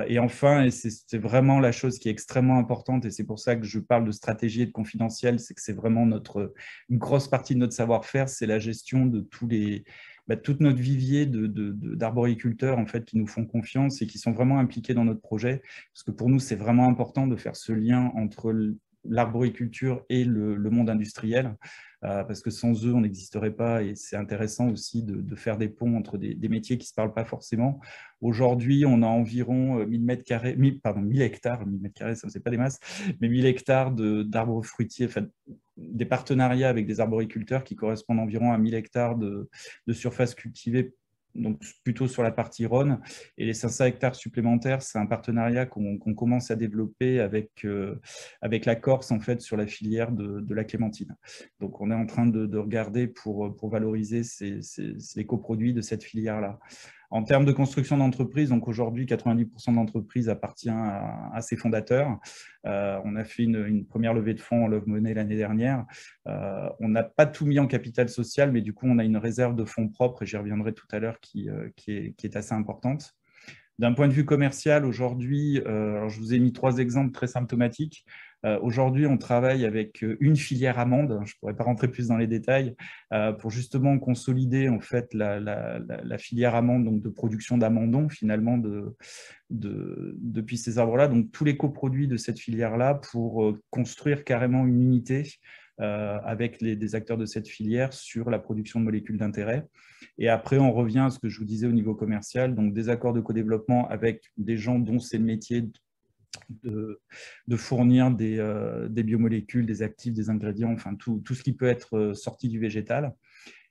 Et enfin, et c'est vraiment la chose qui est extrêmement importante, et c'est pour ça que je parle de stratégie et de confidentiel, c'est que c'est vraiment une grosse partie de notre savoir-faire, c'est la gestion de toute notre vivier d'arboriculteurs en fait, qui nous font confiance et qui sont vraiment impliqués dans notre projet, parce que pour nous, c'est vraiment important de faire ce lien entre l'arboriculture et le monde industriel, parce que sans eux, on n'existerait pas, et c'est intéressant aussi de faire des ponts entre des métiers qui ne se parlent pas forcément. Aujourd'hui, on a environ 1000 hectares, 1000 mètres carrés, ça ne fait pas des masses, mais 1000 hectares d'arbres fruitiers, enfin, des partenariats avec des arboriculteurs qui correspondent environ à 1000 hectares de surface cultivée, donc plutôt sur la partie Rhône. Et les 500 hectares supplémentaires, c'est un partenariat qu'on commence à développer avec la Corse, en fait, sur la filière de la clémentine. Donc, on est en train de regarder pour valoriser les coproduits de cette filière-là. En termes de construction d'entreprise, donc aujourd'hui, 90% de l'entreprise appartient à ses fondateurs. On a fait une première levée de fonds en Love Money l'année dernière. On n'a pas tout mis en capital social, mais du coup, on a une réserve de fonds propres, et j'y reviendrai tout à l'heure, qui est assez importante. D'un point de vue commercial, aujourd'hui, je vous ai mis 3 exemples très symptomatiques. Aujourd'hui, on travaille avec une filière amande, je ne pourrais pas rentrer plus dans les détails, pour justement consolider en fait, la filière amande, donc de production d'amandons finalement depuis ces arbres-là. Donc tous les coproduits de cette filière-là pour construire carrément une unité avec des acteurs de cette filière sur la production de molécules d'intérêt. Et après, on revient à ce que je vous disais au niveau commercial, donc des accords de co-développement avec des gens dont c'est le métier de fournir des biomolécules, des actifs, des ingrédients, enfin tout ce qui peut être sorti du végétal.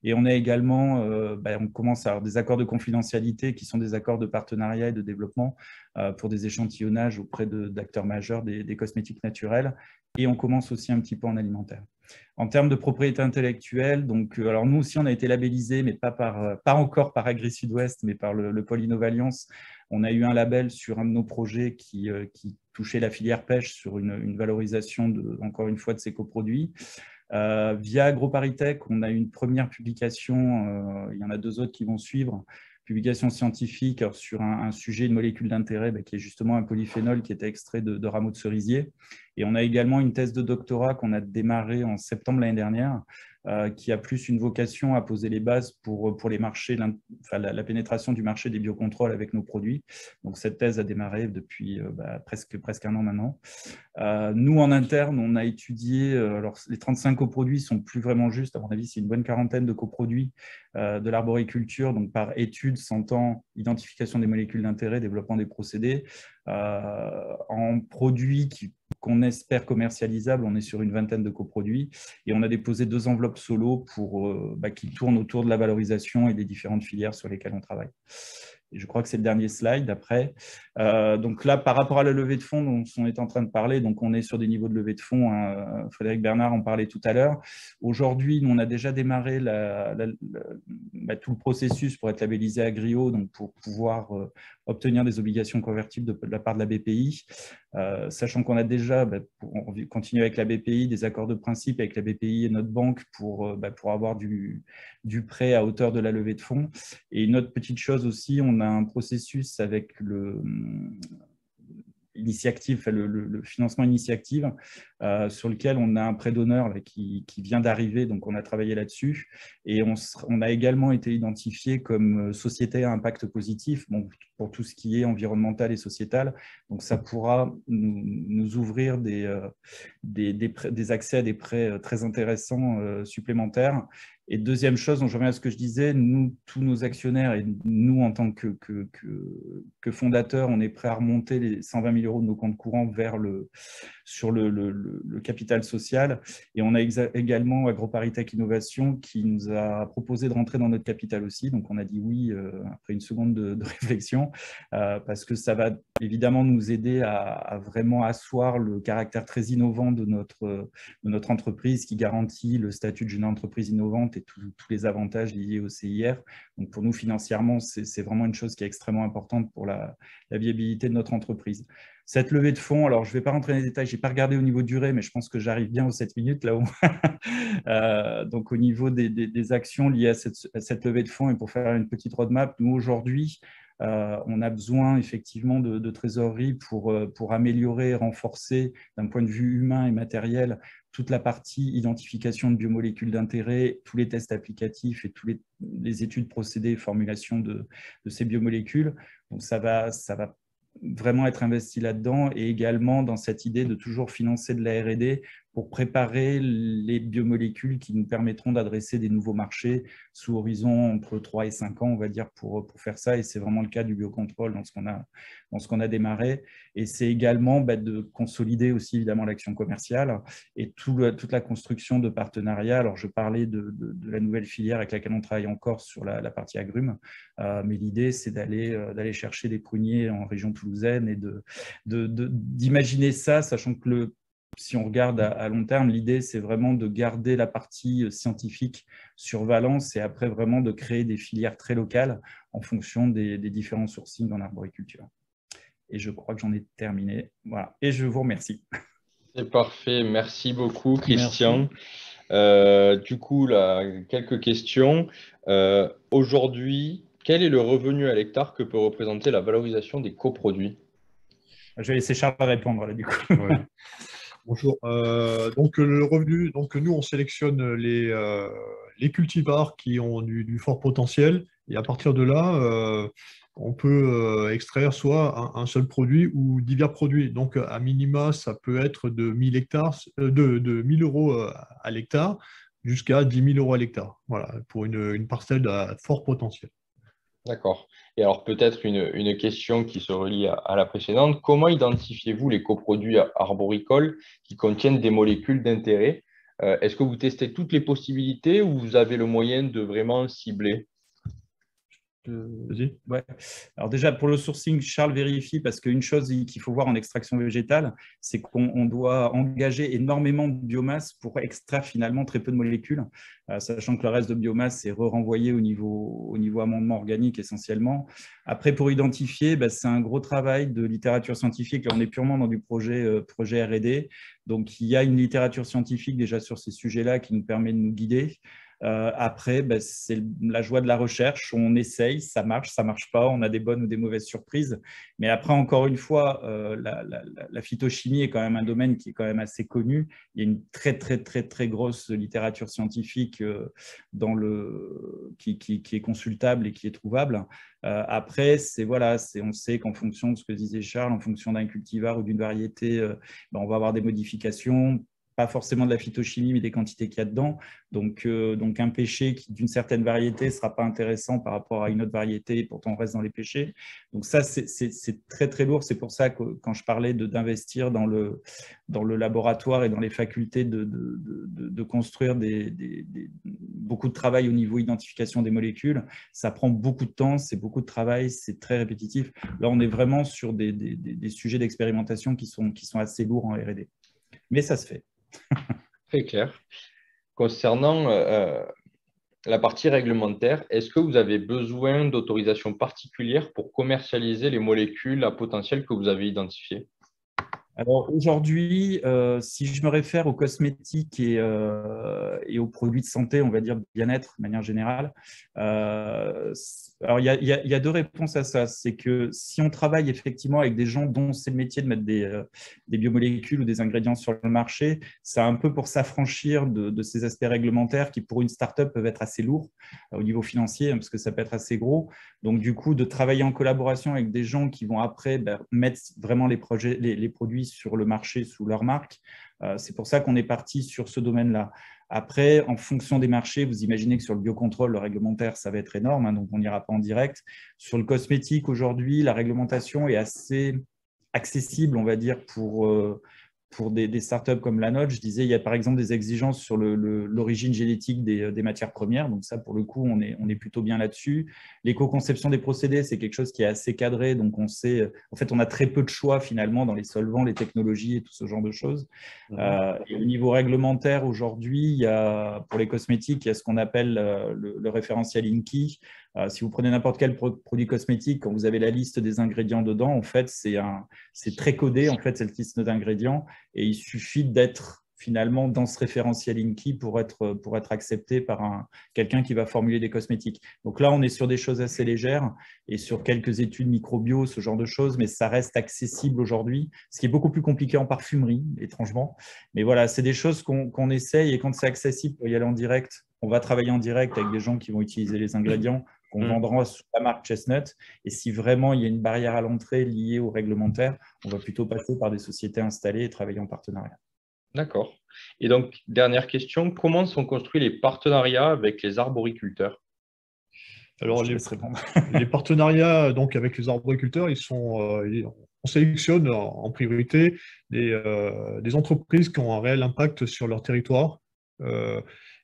Et on a également, on commence à avoir des accords de confidentialité qui sont des accords de partenariat et de développement pour des échantillonnages auprès d'acteurs majeurs des cosmétiques naturels. Et on commence aussi un petit peu en alimentaire. En termes de propriété intellectuelle, donc, alors nous aussi, on a été labellisé, mais pas encore par Agri-Sud-Ouest, mais par le pôle Innovalliance. On a eu un label sur un de nos projets qui touchait la filière pêche sur une valorisation, encore une fois, de ces coproduits. Via AgroParisTech, on a eu une première publication, il y en a 2 autres qui vont suivre, publication scientifique sur un sujet, une molécule d'intérêt qui est justement un polyphénol qui était extrait de rameaux de cerisier Et on a également une thèse de doctorat qu'on a démarrée en septembre l'année dernière, qui a plus une vocation à poser les bases pour les marchés, la pénétration du marché des biocontrôles avec nos produits. Donc cette thèse a démarré depuis presque 1 an maintenant. Nous, en interne, on a étudié, alors les 35 coproduits ne sont plus vraiment justes, à mon avis, c'est une bonne quarantaine de coproduits de l'arboriculture. Donc par étude, s'entend identification des molécules d'intérêt, développement des procédés. En produits qu'on espère commercialisables, on est sur une vingtaine de coproduits et on a déposé 2 enveloppes solo qui tournent autour de la valorisation et des différentes filières sur lesquelles on travaille. Et je crois que c'est le dernier slide après. Donc là, par rapport à la levée de fonds dont on est en train de parler, donc on est sur des niveaux de levée de fonds, hein, Frédéric Bernard en parlait tout à l'heure. Aujourd'hui, on a déjà démarré tout le processus pour être labellisé Agrio, donc pour pouvoir obtenir des obligations convertibles de la part de la BPI, sachant qu'on a déjà, pour continuer avec la BPI, des accords de principe avec la BPI et notre banque pour avoir du prêt à hauteur de la levée de fonds. Et une autre petite chose aussi, on a un processus avec le financement Initiative, sur lequel on a un prêt d'honneur qui vient d'arriver, donc on a travaillé là-dessus. Et on a également été identifié comme société à impact positif, pour tout ce qui est environnemental et sociétal. Donc ça pourra nous ouvrir des accès à des prêts très intéressants supplémentaires. Et deuxième chose, donc je reviens à ce que je disais, nous, tous nos actionnaires et nous, en tant que fondateurs, on est prêts à remonter les 120 000 € de nos comptes courants sur le capital social. Et on a également AgroParisTech Innovation qui nous a proposé de rentrer dans notre capital aussi. Donc, on a dit oui après une seconde de réflexion, parce que ça va évidemment nous aider à vraiment asseoir le caractère très innovant de notre entreprise, qui garantit le statut de jeune entreprise innovante et tous les avantages liés au CIR. Donc, pour nous, financièrement, c'est vraiment une chose qui est extrêmement importante pour la viabilité de notre entreprise. Cette levée de fonds, alors je ne vais pas rentrer dans les détails, je n'ai pas regardé au niveau durée, mais je pense que j'arrive bien aux 7 minutes là-haut. Donc, au niveau des actions liées à cette levée de fonds, et pour faire une petite roadmap, nous, aujourd'hui, on a besoin effectivement de trésorerie pour améliorer et renforcer d'un point de vue humain et matériel toute la partie identification de biomolécules d'intérêt, tous les tests applicatifs et toutes les études procédées et formulation de ces biomolécules. Donc ça va vraiment être investi là-dedans, et également dans cette idée de toujours financer de la R&D pour préparer les biomolécules qui nous permettront d'adresser des nouveaux marchés sous horizon entre 3 et 5 ans, on va dire, pour faire ça. Et c'est vraiment le cas du biocontrôle dans ce qu'on a démarré. Et c'est également de consolider aussi évidemment l'action commerciale et toute la construction de partenariats. Alors, je parlais de la nouvelle filière avec laquelle on travaille encore sur la partie agrumes, mais l'idée, c'est d'aller chercher des pruniers en région toulousaine et d'imaginer ça, sachant que si on regarde à long terme, l'idée, c'est vraiment de garder la partie scientifique sur Valence et après vraiment de créer des filières très locales en fonction des différents sourcings en arboriculture. Et je crois que j'en ai terminé. Voilà. Et je vous remercie. C'est parfait. Merci beaucoup, Christian. Du coup, là, quelques questions. Aujourd'hui, quel est le revenu à l'hectare que peut représenter la valorisation des coproduits? Je vais laisser Charles répondre, là, du coup. Ouais. Bonjour. Donc, le revenu, nous, on sélectionne les cultivars qui ont du fort potentiel, et à partir de là, on peut extraire soit un seul produit ou divers produits. Donc, à minima, ça peut être de 1000 hectares, de 1000 € à l'hectare jusqu'à 10 000 € à l'hectare. Voilà, pour une parcelle à fort potentiel. D'accord. Et alors peut-être une question qui se relie à la précédente. Comment identifiez-vous les coproduits arboricoles qui contiennent des molécules d'intérêt? Est-ce que vous testez toutes les possibilités ou vous avez le moyen de vraiment cibler? Ouais. Alors déjà, pour le sourcing, Charles vérifie, parce qu'une chose qu'il faut voir en extraction végétale, c'est qu'on doit engager énormément de biomasse pour extraire finalement très peu de molécules, sachant que le reste de biomasse est renvoyé au niveau amendement organique essentiellement. Après, pour identifier, c'est un gros travail de littérature scientifique. Là, on est purement dans du projet R&D. Donc, il y a une littérature scientifique déjà sur ces sujets-là qui nous permet de nous guider. Après, c'est la joie de la recherche. On essaye, ça marche pas. On a des bonnes ou des mauvaises surprises. Mais après, encore une fois, la phytochimie est quand même un domaine qui est quand même assez connu. Il y a une très, très, très, très grosse littérature scientifique qui est consultable et qui est trouvable. Après, on sait qu'en fonction de ce que disait Charles, en fonction d'un cultivar ou d'une variété, on va avoir des modifications, pas forcément de la phytochimie, mais des quantités qu'il y a dedans. Donc un pêcher qui, d'une certaine variété, ne sera pas intéressant par rapport à une autre variété, et pourtant on reste dans les pêchers. Donc ça, c'est très, très lourd. C'est pour ça que quand je parlais d'investir dans le laboratoire et dans les facultés de construire beaucoup de travail au niveau identification des molécules, ça prend beaucoup de temps, c'est beaucoup de travail, c'est très répétitif. Là, on est vraiment sur des sujets d'expérimentation qui sont assez lourds en R&D. Mais ça se fait. Très clair. Concernant la partie réglementaire, est-ce que vous avez besoin d'autorisation particulière pour commercialiser les molécules à potentiel que vous avez identifiées? Alors aujourd'hui, si je me réfère aux cosmétiques et aux produits de santé, on va dire bien-être de manière générale, alors il y a deux réponses à ça. C'est que si on travaille effectivement avec des gens dont c'est le métier de mettre des biomolécules ou des ingrédients sur le marché, c'est un peu pour s'affranchir de ces aspects réglementaires qui pour une start-up peuvent être assez lourds au niveau financier, parce que ça peut être assez gros. Donc du coup, de travailler en collaboration avec des gens qui vont après mettre vraiment les produits sur le marché sous leur marque. C'est pour ça qu'on est parti sur ce domaine-là. Après, en fonction des marchés, vous imaginez que sur le biocontrôle, le réglementaire, ça va être énorme, donc on n'ira pas en direct. Sur le cosmétique, aujourd'hui, la réglementation est assez accessible, on va dire, pour des startups comme la nôtre. Je disais, il y a par exemple des exigences sur l'origine génétique des matières premières. Donc ça, pour le coup, on est plutôt bien là-dessus. L'éco-conception des procédés, c'est quelque chose qui est assez cadré. Donc on sait, en fait, on a très peu de choix finalement dans les solvants, les technologies et tout ce genre de choses. Et au niveau réglementaire, aujourd'hui, pour les cosmétiques, il y a ce qu'on appelle le référentiel INCI. Si vous prenez n'importe quel produit cosmétique, quand vous avez la liste des ingrédients dedans, en fait, c'est très codé, en fait, cette liste d'ingrédients, et il suffit d'être finalement dans ce référentiel INCI pour être accepté par quelqu'un qui va formuler des cosmétiques. Donc là, on est sur des choses assez légères et sur quelques études microbio, ce genre de choses, mais ça reste accessible aujourd'hui, ce qui est beaucoup plus compliqué en parfumerie, étrangement. Mais voilà, c'est des choses qu'on essaye, et quand c'est accessible pour y aller en direct, on va travailler en direct avec des gens qui vont utiliser les ingrédients qu'on vendra sous la marque Chestnut. Et si vraiment il y a une barrière à l'entrée liée au réglementaire, on va plutôt passer par des sociétés installées et travailler en partenariat. D'accord. Et donc, dernière question, comment sont construits les partenariats avec les arboriculteurs? Alors, les partenariats donc, avec les arboriculteurs, on sélectionne en priorité des entreprises qui ont un réel impact sur leur territoire.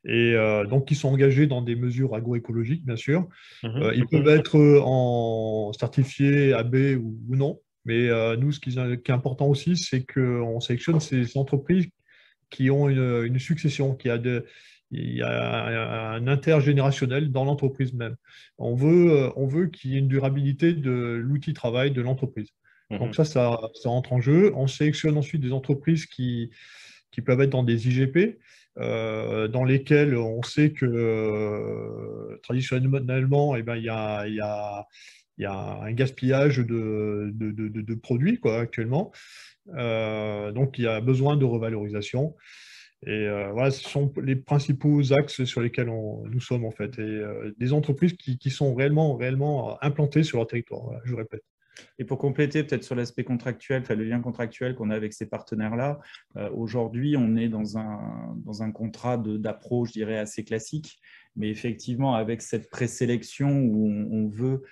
Donc qui sont engagés dans des mesures agroécologiques, bien sûr. Ils peuvent être certifiés AB ou non, mais nous, ce qui est important aussi, c'est qu'on sélectionne ces entreprises qui ont une succession, il y a un intergénérationnel dans l'entreprise même. On veut qu'il y ait une durabilité de l'outil de travail de l'entreprise. Donc ça rentre en jeu. On sélectionne ensuite des entreprises qui peuvent être dans des IGP, dans lesquels on sait que traditionnellement, il y a un gaspillage de produits actuellement. Donc, il y a besoin de revalorisation. Et voilà, ce sont les principaux axes sur lesquels nous sommes, en fait. Et des entreprises qui sont réellement implantées sur leur territoire, voilà, je répète. Et pour compléter peut-être sur l'aspect contractuel, le lien contractuel qu'on a avec ces partenaires-là, aujourd'hui, on est dans un contrat d'approche, je dirais, assez classique. Mais effectivement, avec cette présélection où on veut,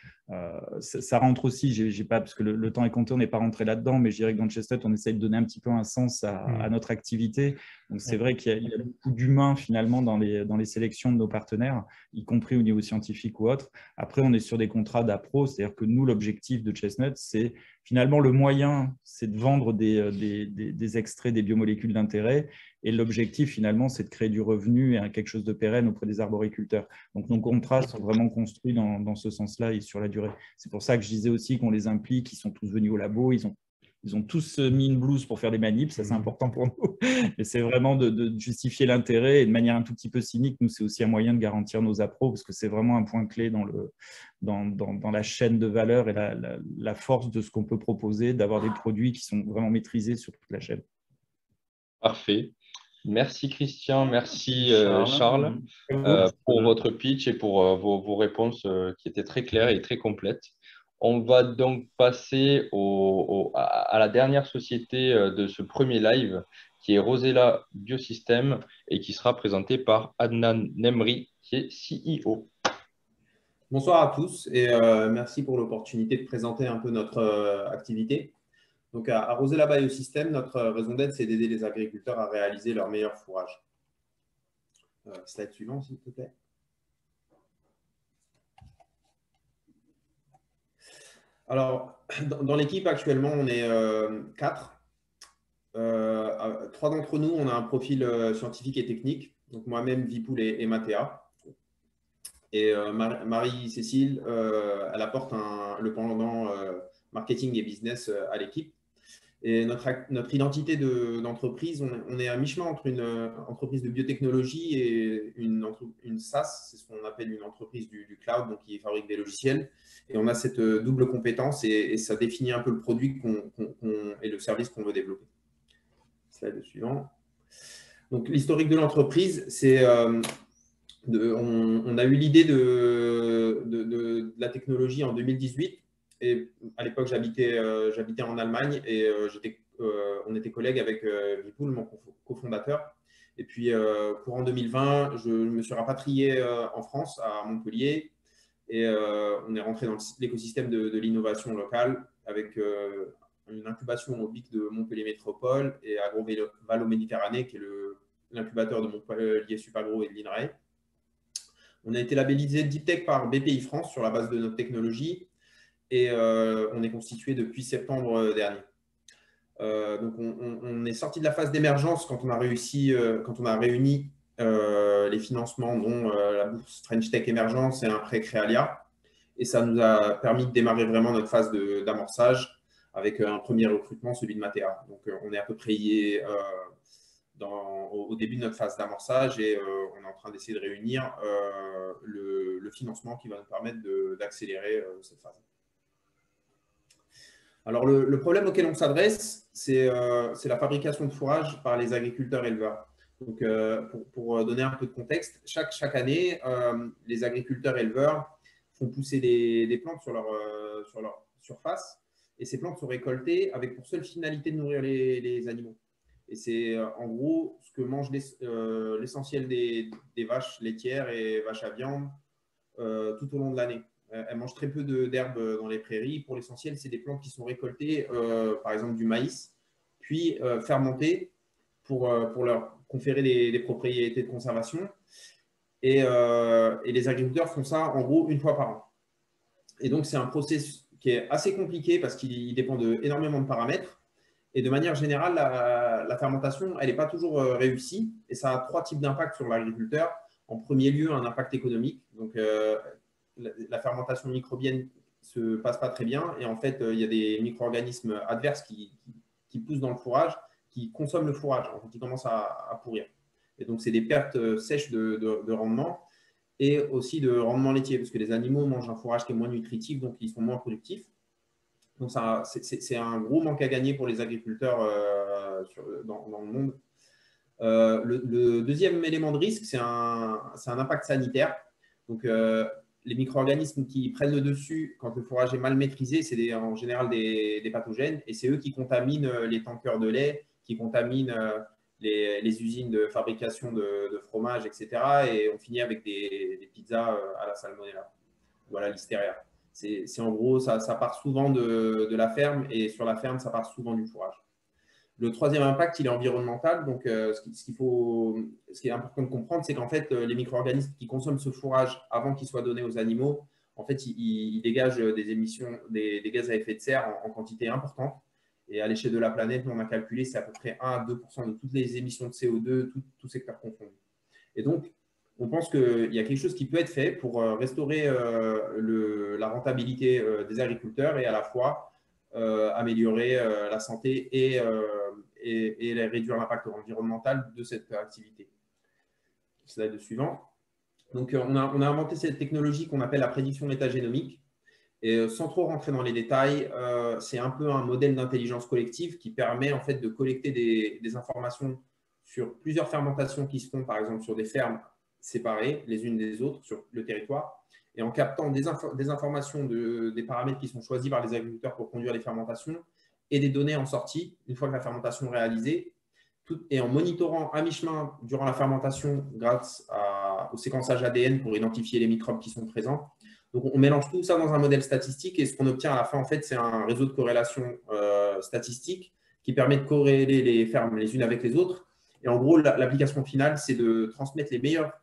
ça rentre aussi, j'ai pas, parce que le temps est compté, on n'est pas rentré là-dedans, mais je dirais que dans Chestnut, on essaye de donner un petit peu un sens à notre activité. Donc c'est vrai qu'il y a beaucoup d'humains finalement dans les sélections de nos partenaires, y compris au niveau scientifique ou autre. Après, on est sur des contrats d'appro, c'est-à-dire que nous, l'objectif de Chestnut, c'est finalement le moyen, c'est de vendre des extraits des biomolécules d'intérêt. Et l'objectif, finalement, c'est de créer du revenu et quelque chose de pérenne auprès des arboriculteurs. Donc, nos contrats sont vraiment construits dans ce sens-là et sur la durée. C'est pour ça que je disais aussi qu'on les implique, ils sont tous venus au labo, ils Ils ont tous mis une blouse pour faire des manips, ça c'est important pour nous. Mais c'est vraiment de justifier l'intérêt et de manière un tout petit peu cynique, nous c'est aussi un moyen de garantir nos appros parce que c'est vraiment un point clé dans la chaîne de valeur et la force de ce qu'on peut proposer, d'avoir des produits qui sont vraiment maîtrisés sur toute la chaîne. Parfait. Merci Christian, merci Charles pour votre pitch et pour vos réponses qui étaient très claires et très complètes. On va donc passer à la dernière société de ce premier live qui est Rosella Biosystem et qui sera présentée par Adnan Nemri qui est CEO. Bonsoir à tous et merci pour l'opportunité de présenter un peu notre activité. Donc, à Rosella Biosystem, notre raison d'être, c'est d'aider les agriculteurs à réaliser leur meilleur fourrage. Slide suivant, s'il te plaît. Alors, dans l'équipe, actuellement, on est 4. 3 d'entre nous, on a un profil scientifique et technique. Donc, moi-même, Vipoul et Mathéa. Et Marie-Cécile, elle apporte le pendant marketing et business à l'équipe. Et notre identité d'entreprise, on est à mi-chemin entre une entreprise de biotechnologie et une SaaS, c'est ce qu'on appelle une entreprise du cloud, donc qui fabrique des logiciels. Et on a cette double compétence et ça définit un peu le produit et le service qu'on veut développer. Slide suivant. Donc l'historique de l'entreprise, c'est on a eu l'idée de la technologie en 2018. Et à l'époque, j'habitais en Allemagne et on était collègues avec Vipoul, mon cofondateur. Et puis, courant 2020, je me suis rapatrié en France, à Montpellier. Et on est rentré dans l'écosystème de l'innovation locale avec une incubation au BIC de Montpellier Métropole et Agro-Valo Méditerranée, qui est l'incubateur de Montpellier Supagro et de l'INRAE. On a été labellisé Deep Tech par BPI France sur la base de notre technologie. Et on est constitué depuis septembre dernier. Donc, on est sorti de la phase d'émergence quand on a réuni les financements, dont la bourse French Tech Émergence et un prêt Créalia. Et ça nous a permis de démarrer vraiment notre phase d'amorçage avec un premier recrutement, celui de Mathéa. Donc, on est à peu près au début de notre phase d'amorçage et on est en train d'essayer de réunir le financement qui va nous permettre d'accélérer cette phase. Alors, le problème auquel on s'adresse, c'est la fabrication de fourrage par les agriculteurs éleveurs. Donc, pour donner un peu de contexte, chaque année, les agriculteurs éleveurs font pousser des plantes sur leur surface et ces plantes sont récoltées avec pour seule finalité de nourrir les animaux. Et c'est en gros ce que mange l'essentiel des vaches laitières et vaches à viande tout au long de l'année. Elles mangent très peu d'herbes dans les prairies. Pour l'essentiel, c'est des plantes qui sont récoltées, par exemple du maïs, puis fermentées pour leur conférer des propriétés de conservation. Et les agriculteurs font ça en gros une fois par an. Et donc, c'est un processus qui est assez compliqué parce qu'il dépend énormément de paramètres. Et de manière générale, la fermentation, elle n'est pas toujours réussie. Et ça a 3 types d'impacts sur l'agriculteur. En premier lieu, un impact économique. Donc, la fermentation microbienne ne se passe pas très bien. Et en fait, il y a des micro-organismes adverses qui poussent dans le fourrage, qui consomment le fourrage. En fait, ils commencent à pourrir. Et donc, c'est des pertes sèches de rendement et aussi de rendement laitier, parce que les animaux mangent un fourrage qui est moins nutritif, donc ils sont moins productifs. Donc, c'est un gros manque à gagner pour les agriculteurs dans le monde. Le deuxième élément de risque, c'est un impact sanitaire. Donc, les micro-organismes qui prennent le dessus quand le fourrage est mal maîtrisé, c'est en général des pathogènes et c'est eux qui contaminent les tankers de lait, qui contaminent les usines de fabrication de fromage, etc. Et on finit avec des pizzas à la salmonella ou à la listeria. C'est en gros, ça part souvent de la ferme et sur la ferme, ça part souvent du fourrage. Le troisième impact, il est environnemental. Donc, ce qui est important de comprendre, c'est qu'en fait, les micro-organismes qui consomment ce fourrage avant qu'il soit donné aux animaux, en fait, ils dégagent des émissions, des gaz à effet de serre en quantité importante. Et à l'échelle de la planète, nous, on a calculé, c'est à peu près 1 à 2% de toutes les émissions de CO2, tout secteur confondu. Et donc, on pense qu'il y a quelque chose qui peut être fait pour restaurer la rentabilité des agriculteurs et à la fois améliorer la santé et réduire l'impact environnemental de cette activité. Slide suivant. Donc, on a inventé cette technologie qu'on appelle la prédiction métagénomique. Et sans trop rentrer dans les détails, c'est un peu un modèle d'intelligence collective qui permet en fait de collecter des informations sur plusieurs fermentations qui se font, par exemple, sur des fermes séparées les unes des autres sur le territoire. Et en captant des informations des paramètres qui sont choisis par les agriculteurs pour conduire les fermentations et des données en sortie, une fois que la fermentation est réalisée, et en monitorant à mi-chemin durant la fermentation grâce au séquençage ADN pour identifier les microbes qui sont présents. Donc, on mélange tout ça dans un modèle statistique et ce qu'on obtient à la fin, en fait, c'est un réseau de corrélation statistique qui permet de corréler les fermes les unes avec les autres. Et en gros, l'application finale, c'est de transmettre les meilleures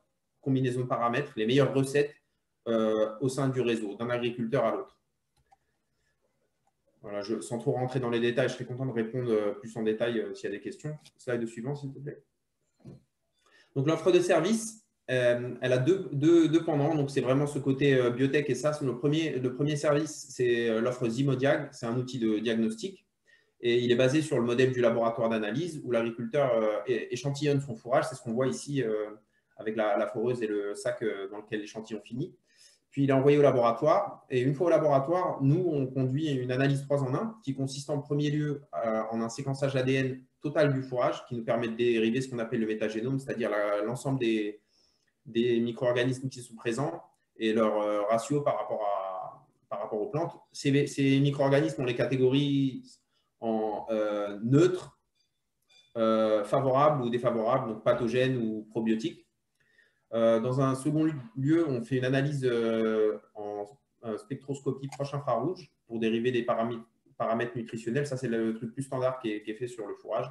combinaisons de paramètres, les meilleures recettes au sein du réseau, d'un agriculteur à l'autre. Voilà, sans trop rentrer dans les détails, je serais content de répondre plus en détail s'il y a des questions. Slide suivant, s'il te plaît. Donc, l'offre de service, elle a deux pendants. Donc, c'est vraiment ce côté biotech et ça, c'est le premier service, c'est l'offre Zymodiag. C'est un outil de diagnostic et il est basé sur le modèle du laboratoire d'analyse où l'agriculteur échantillonne son fourrage. C'est ce qu'on voit ici avec la foreuse et le sac dans lequel l'échantillon finit. Puis, il est envoyé au laboratoire. Et une fois au laboratoire, nous, on conduit une analyse 3 en 1 qui consiste en premier lieu en un séquençage ADN total du fourrage qui nous permet de dériver ce qu'on appelle le métagénome, c'est-à-dire l'ensemble des micro-organismes qui sont présents et leur ratio par rapport aux plantes. Ces micro-organismes, on les catégorise en neutres, favorables ou défavorables, donc pathogènes ou probiotiques. Dans un second lieu, on fait une analyse en spectroscopie proche infrarouge pour dériver des paramètres nutritionnels. Ça, c'est le truc plus standard qui est fait sur le fourrage.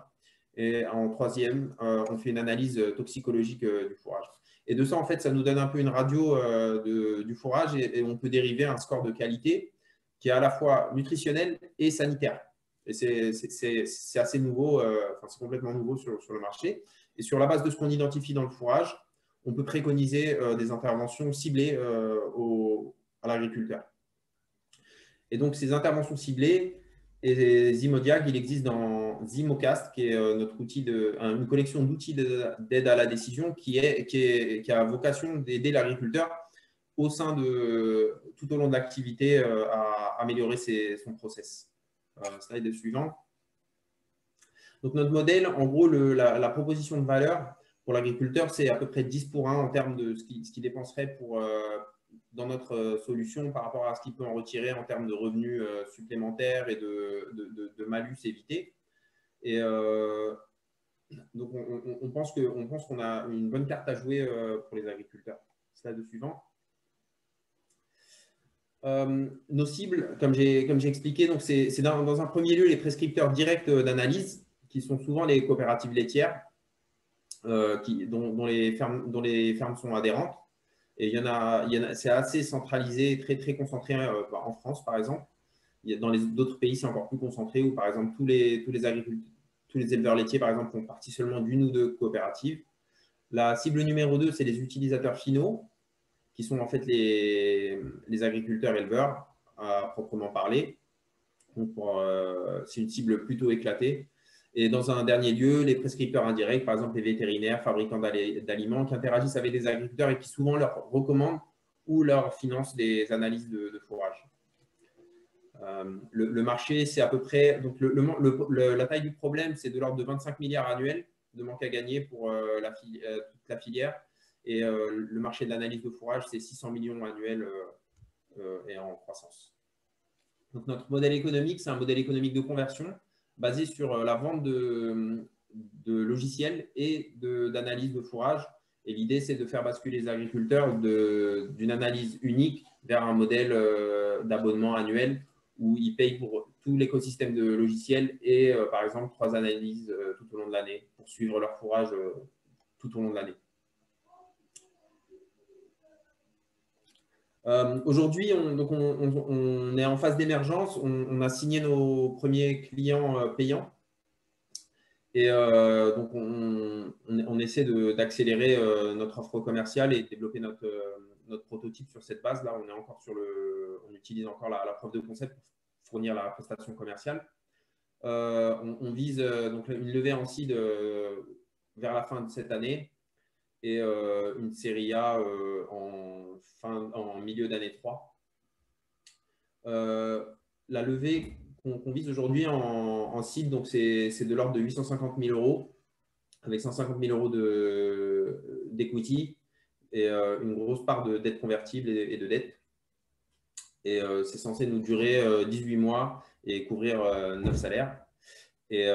Et en troisième, on fait une analyse toxicologique du fourrage. Et de ça, en fait, ça nous donne un peu une radio du fourrage et on peut dériver un score de qualité qui est à la fois nutritionnel et sanitaire. Et c'est assez nouveau, c'est complètement nouveau sur le marché. Et sur la base de ce qu'on identifie dans le fourrage, on peut préconiser des interventions ciblées à l'agriculteur. Et donc, ces interventions ciblées, et Zymodiag, il existe dans Zymocast, qui est notre outil une collection d'outils d'aide à la décision qui a vocation d'aider l'agriculteur tout au long de l'activité à améliorer son process. Slide suivant. Donc, notre modèle, en gros, la proposition de valeur pour l'agriculteur, c'est à peu près 10 pour 1 en termes de ce qu'il dépenserait dans notre solution par rapport à ce qu'il peut en retirer en termes de revenus supplémentaires et de malus évités. Et donc, on pense qu'on a une bonne carte à jouer pour les agriculteurs. Slide suivant. Nos cibles, comme j'ai expliqué, c'est dans un premier lieu les prescripteurs directs d'analyse, qui sont souvent les coopératives laitières, dont les fermes sont adhérentes. Et c'est assez centralisé, très, très concentré en France, par exemple. Dans d'autres pays, c'est encore plus concentré, où, par exemple, tous les éleveurs laitiers, par exemple, font partie seulement d'une ou deux coopératives. La cible numéro 2, c'est les utilisateurs finaux, qui sont en fait les agriculteurs éleveurs, à proprement parler. Donc, c'est une cible plutôt éclatée. Et dans un dernier lieu, les prescripteurs indirects, par exemple les vétérinaires, fabricants d'aliments, qui interagissent avec les agriculteurs et qui souvent leur recommandent ou leur financent des analyses de fourrage. Le marché, c'est à peu près… Donc la taille du problème, c'est de l'ordre de 25 milliards annuels de manque à gagner pour toute la filière. Et le marché de l'analyse de fourrage, c'est 600 millions annuels et en croissance. Donc notre modèle économique, c'est un modèle économique de conversion basé sur la vente de logiciels et d'analyse de fourrage. Et l'idée, c'est de faire basculer les agriculteurs d'une analyse unique vers un modèle d'abonnement annuel où ils payent pour tout l'écosystème de logiciels et, par exemple, 3 analyses tout au long de l'année pour suivre leur fourrage tout au long de l'année. Aujourd'hui, on est en phase d'émergence. On a signé nos premiers clients payants. Et donc, on essaie d'accélérer notre offre commerciale et développer notre prototype sur cette base. Là, on utilise encore la preuve de concept pour fournir la prestation commerciale. On vise donc une levée en seed vers la fin de cette année et une série A en milieu d'année 3. La levée qu'on vise aujourd'hui en seed, donc c'est de l'ordre de 850 000 euros, avec 150 000 euros d'equity et une grosse part de dette convertible et de dette. Et c'est censé nous durer 18 mois et couvrir 9 salaires. Et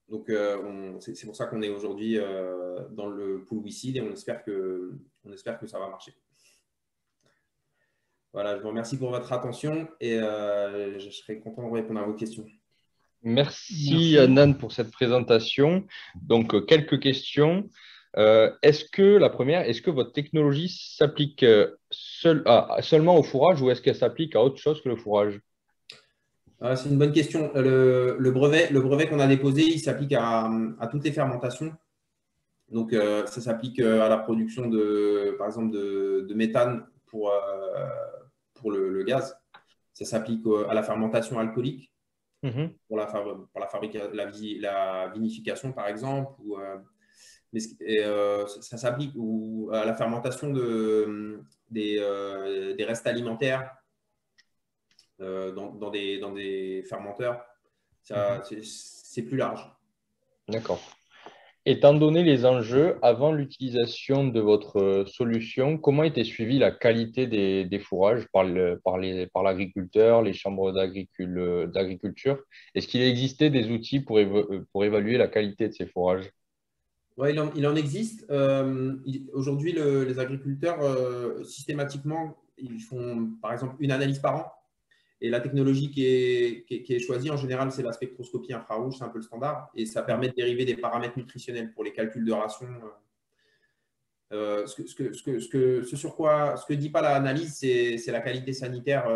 donc, c'est pour ça qu'on est aujourd'hui dans le pool WeSeed et on espère que ça va marcher. Voilà, je vous remercie pour votre attention et je serai content de répondre à vos questions. Merci Nan pour cette présentation. Donc, quelques questions. Est-ce que votre technologie s'applique seulement au fourrage ou est-ce qu'elle s'applique à autre chose que le fourrage? C'est une bonne question. Le brevet qu'on a déposé, il s'applique à toutes les fermentations. Donc, ça s'applique à la production par exemple, de méthane pour le gaz. Ça s'applique à la fermentation alcoolique pour la vinification, par exemple. Ça s'applique à la fermentation des restes alimentaires dans des fermenteurs. C'est plus large. D'accord. Étant donné les enjeux, avant l'utilisation de votre solution, comment était suivie la qualité des fourrages par l'agriculteur, les chambres d'agriculture? Est-ce qu'il existait des outils pour évaluer la qualité de ces fourrages? Oui, il en existe. Aujourd'hui, les agriculteurs, systématiquement, ils font par exemple une analyse par an. Et la technologie qui est choisie, en général, c'est la spectroscopie infrarouge, c'est un peu le standard. Et ça permet de dériver des paramètres nutritionnels pour les calculs de ration. Ce que dit pas l'analyse, c'est la qualité sanitaire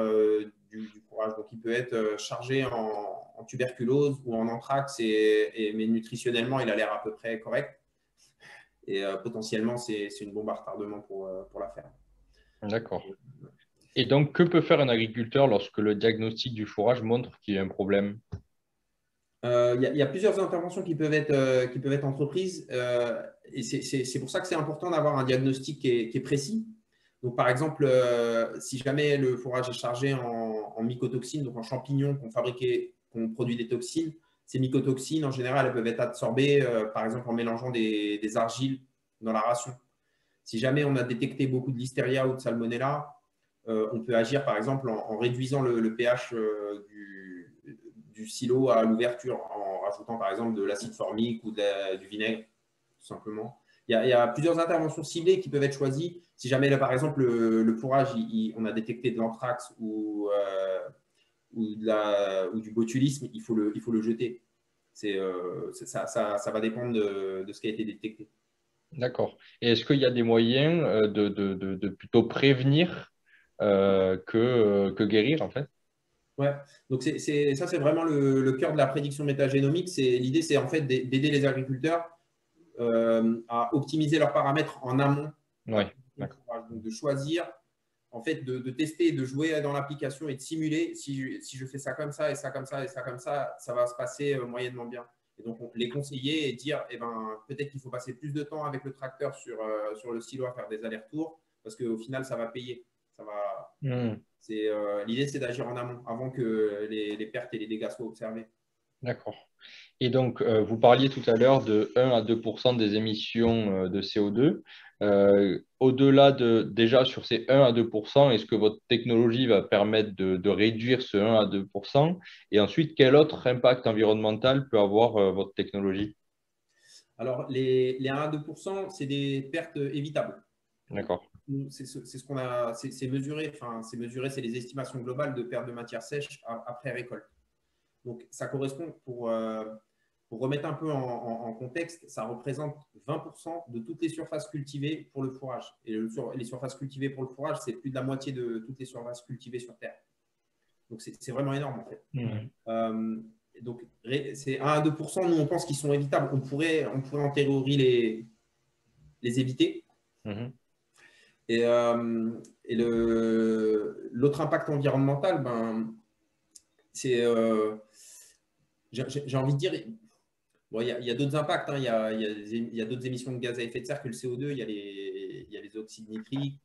du fourrage. Donc, il peut être chargé en tuberculose ou en anthrax, mais nutritionnellement, il a l'air à peu près correct. Et potentiellement, c'est une bombe à retardement pour la ferme. D'accord. Et donc, que peut faire un agriculteur lorsque le diagnostic du fourrage montre qu'il y a un problème? Il y a plusieurs interventions qui peuvent être entreprises. Et c'est pour ça que c'est important d'avoir un diagnostic qui est précis. Donc, par exemple, si jamais le fourrage est chargé en mycotoxines, donc en champignons qu'on produit des toxines, ces mycotoxines, en général, elles peuvent être absorbées, par exemple, en mélangeant des argiles dans la ration. Si jamais on a détecté beaucoup de listeria ou de salmonella, on peut agir, par exemple, en réduisant le pH du silo à l'ouverture, en rajoutant, par exemple, de l'acide formique ou du vinaigre, tout simplement. Il y a plusieurs interventions ciblées qui peuvent être choisies. Si jamais, là, par exemple, le fourrage, on a détecté de l'anthrax ou du botulisme, il faut le jeter. Ça va dépendre de ce qui a été détecté. D'accord. Et est-ce qu'il y a des moyens de plutôt prévenir que guérir, en fait? Ouais, donc ça, c'est vraiment le cœur de la prédiction métagénomique. L'idée, c'est en fait d'aider les agriculteurs à optimiser leurs paramètres en amont. Ouais, donc de choisir, en fait, de tester, de jouer dans l'application et de simuler. Si je fais ça comme ça et ça comme ça et ça comme ça va se passer moyennement bien. Et donc, les conseiller et dire, peut-être qu'il faut passer plus de temps avec le tracteur sur le silo à faire des allers-retours parce qu'au final, ça va payer. L'idée, c'est d'agir en amont avant que les pertes et les dégâts soient observés. D'accord. Et donc, vous parliez tout à l'heure de 1 à 2% des émissions de CO2. Au-delà déjà sur ces 1 à 2%, est-ce que votre technologie va permettre de réduire ce 1 à 2%? Et ensuite, quel autre impact environnemental peut avoir votre technologie? Alors, les 1 à 2%, c'est des pertes évitables. D'accord. C'est ce qu'on a, c'est mesuré, c'est les estimations globales de pertes de matière sèche après récolte. Donc, ça correspond, pour remettre un peu en contexte, ça représente 20% de toutes les surfaces cultivées pour le fourrage. Et les surfaces cultivées pour le fourrage, c'est plus de la moitié de toutes les surfaces cultivées sur Terre. Donc, c'est vraiment énorme, en fait. Donc, c'est 1 à 2%, nous, on pense qu'ils sont évitables. On pourrait en théorie les éviter. Et l'autre impact environnemental, j'ai envie de dire, bon, il y a d'autres impacts, hein. Il y a d'autres émissions de gaz à effet de serre que le CO2. Il y a les oxydes nitriques,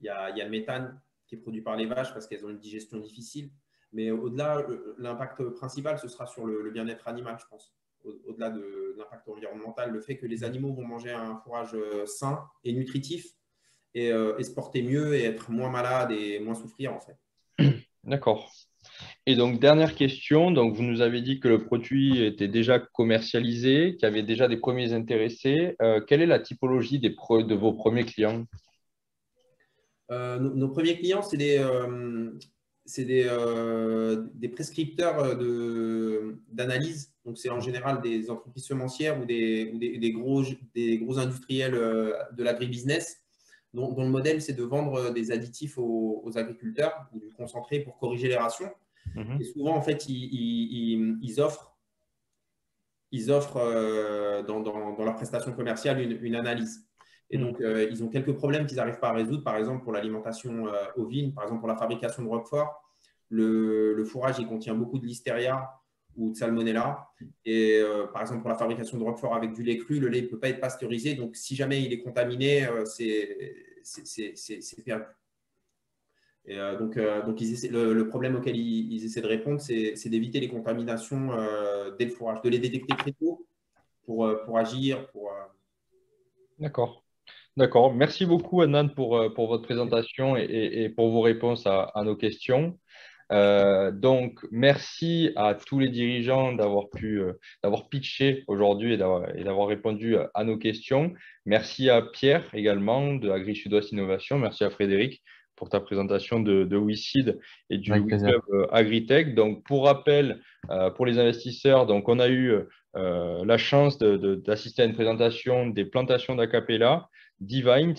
il y a le méthane qui est produit par les vaches parce qu'elles ont une digestion difficile. Mais au-delà, l'impact principal, ce sera sur le bien-être animal, je pense. Au-delà de l'impact environnemental, le fait que les animaux vont manger un fourrage sain et nutritif et se porter mieux et être moins malades et moins souffrir, en fait. D'accord. Et donc, dernière question. Donc, vous nous avez dit que le produit était déjà commercialisé, qu'il y avait déjà des premiers intéressés. Quelle est la typologie de vos premiers clients? Nos premiers clients, c'est des prescripteurs d'analyse. Donc, c'est en général des entreprises semencières ou des gros industriels de l'agribusiness dont le modèle, c'est de vendre des additifs aux agriculteurs ou du concentré pour corriger les rations. Et souvent, en fait, ils offrent dans leur prestation commerciale une analyse. Et donc, ils ont quelques problèmes qu'ils n'arrivent pas à résoudre. Par exemple, pour l'alimentation ovine, par exemple, pour la fabrication de Roquefort, le fourrage, il contient beaucoup de listeria ou de salmonella. Et par exemple, pour la fabrication de Roquefort avec du lait cru, le lait ne peut pas être pasteurisé. Donc, si jamais il est contaminé, c'est perdu. Et donc le problème auquel ils essaient de répondre, c'est d'éviter les contaminations dès le fourrage, de les détecter très tôt pour agir. D'accord. D'accord. Merci beaucoup, Adnan, pour votre présentation et pour vos réponses à nos questions. Donc, merci à tous les dirigeants d'avoir pitché aujourd'hui et d'avoir répondu à nos questions. Merci à Pierre également de Agri Sud-Ouest Innovation. Merci à Frédéric pour ta présentation de WeSeed et du WeClub Agritech. Donc, pour rappel, pour les investisseurs, donc on a eu la chance d'assister à une présentation des plantations d'Acapella, Divines,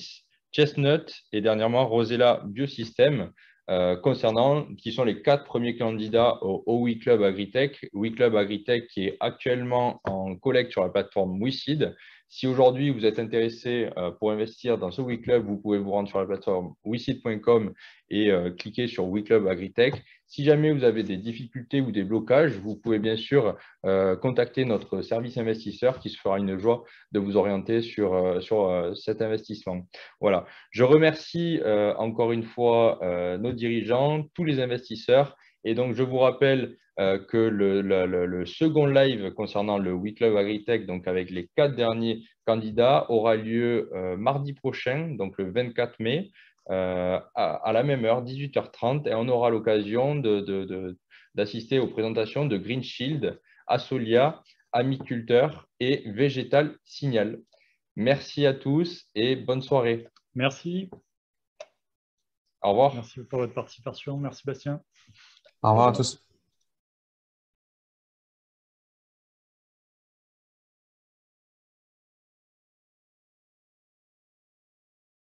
Chestnut et dernièrement Rosella Biosystem. Qui sont les 4 premiers candidats au WeClub Agritech. WeClub Agritech qui est actuellement en collecte sur la plateforme WeSeed. Si aujourd'hui vous êtes intéressé pour investir dans ce WeClub, vous pouvez vous rendre sur la plateforme weseed.com et cliquer sur WeClub Agritech. Si jamais vous avez des difficultés ou des blocages, vous pouvez bien sûr contacter notre service investisseur qui se fera une joie de vous orienter sur cet investissement. Voilà. Je remercie encore une fois nos dirigeants, tous les investisseurs. Et donc, je vous rappelle que le second live concernant le WeClub Agritech, donc avec les 4 derniers candidats, aura lieu mardi prochain, donc le 24 mai, à la même heure, 18h30. Et on aura l'occasion d'assister aux présentations de Green Shield, Asolia, Amiculteur et Végétal Signal. Merci à tous et bonne soirée. Merci. Au revoir. Merci pour votre participation. Merci, Bastien. Au revoir à tous.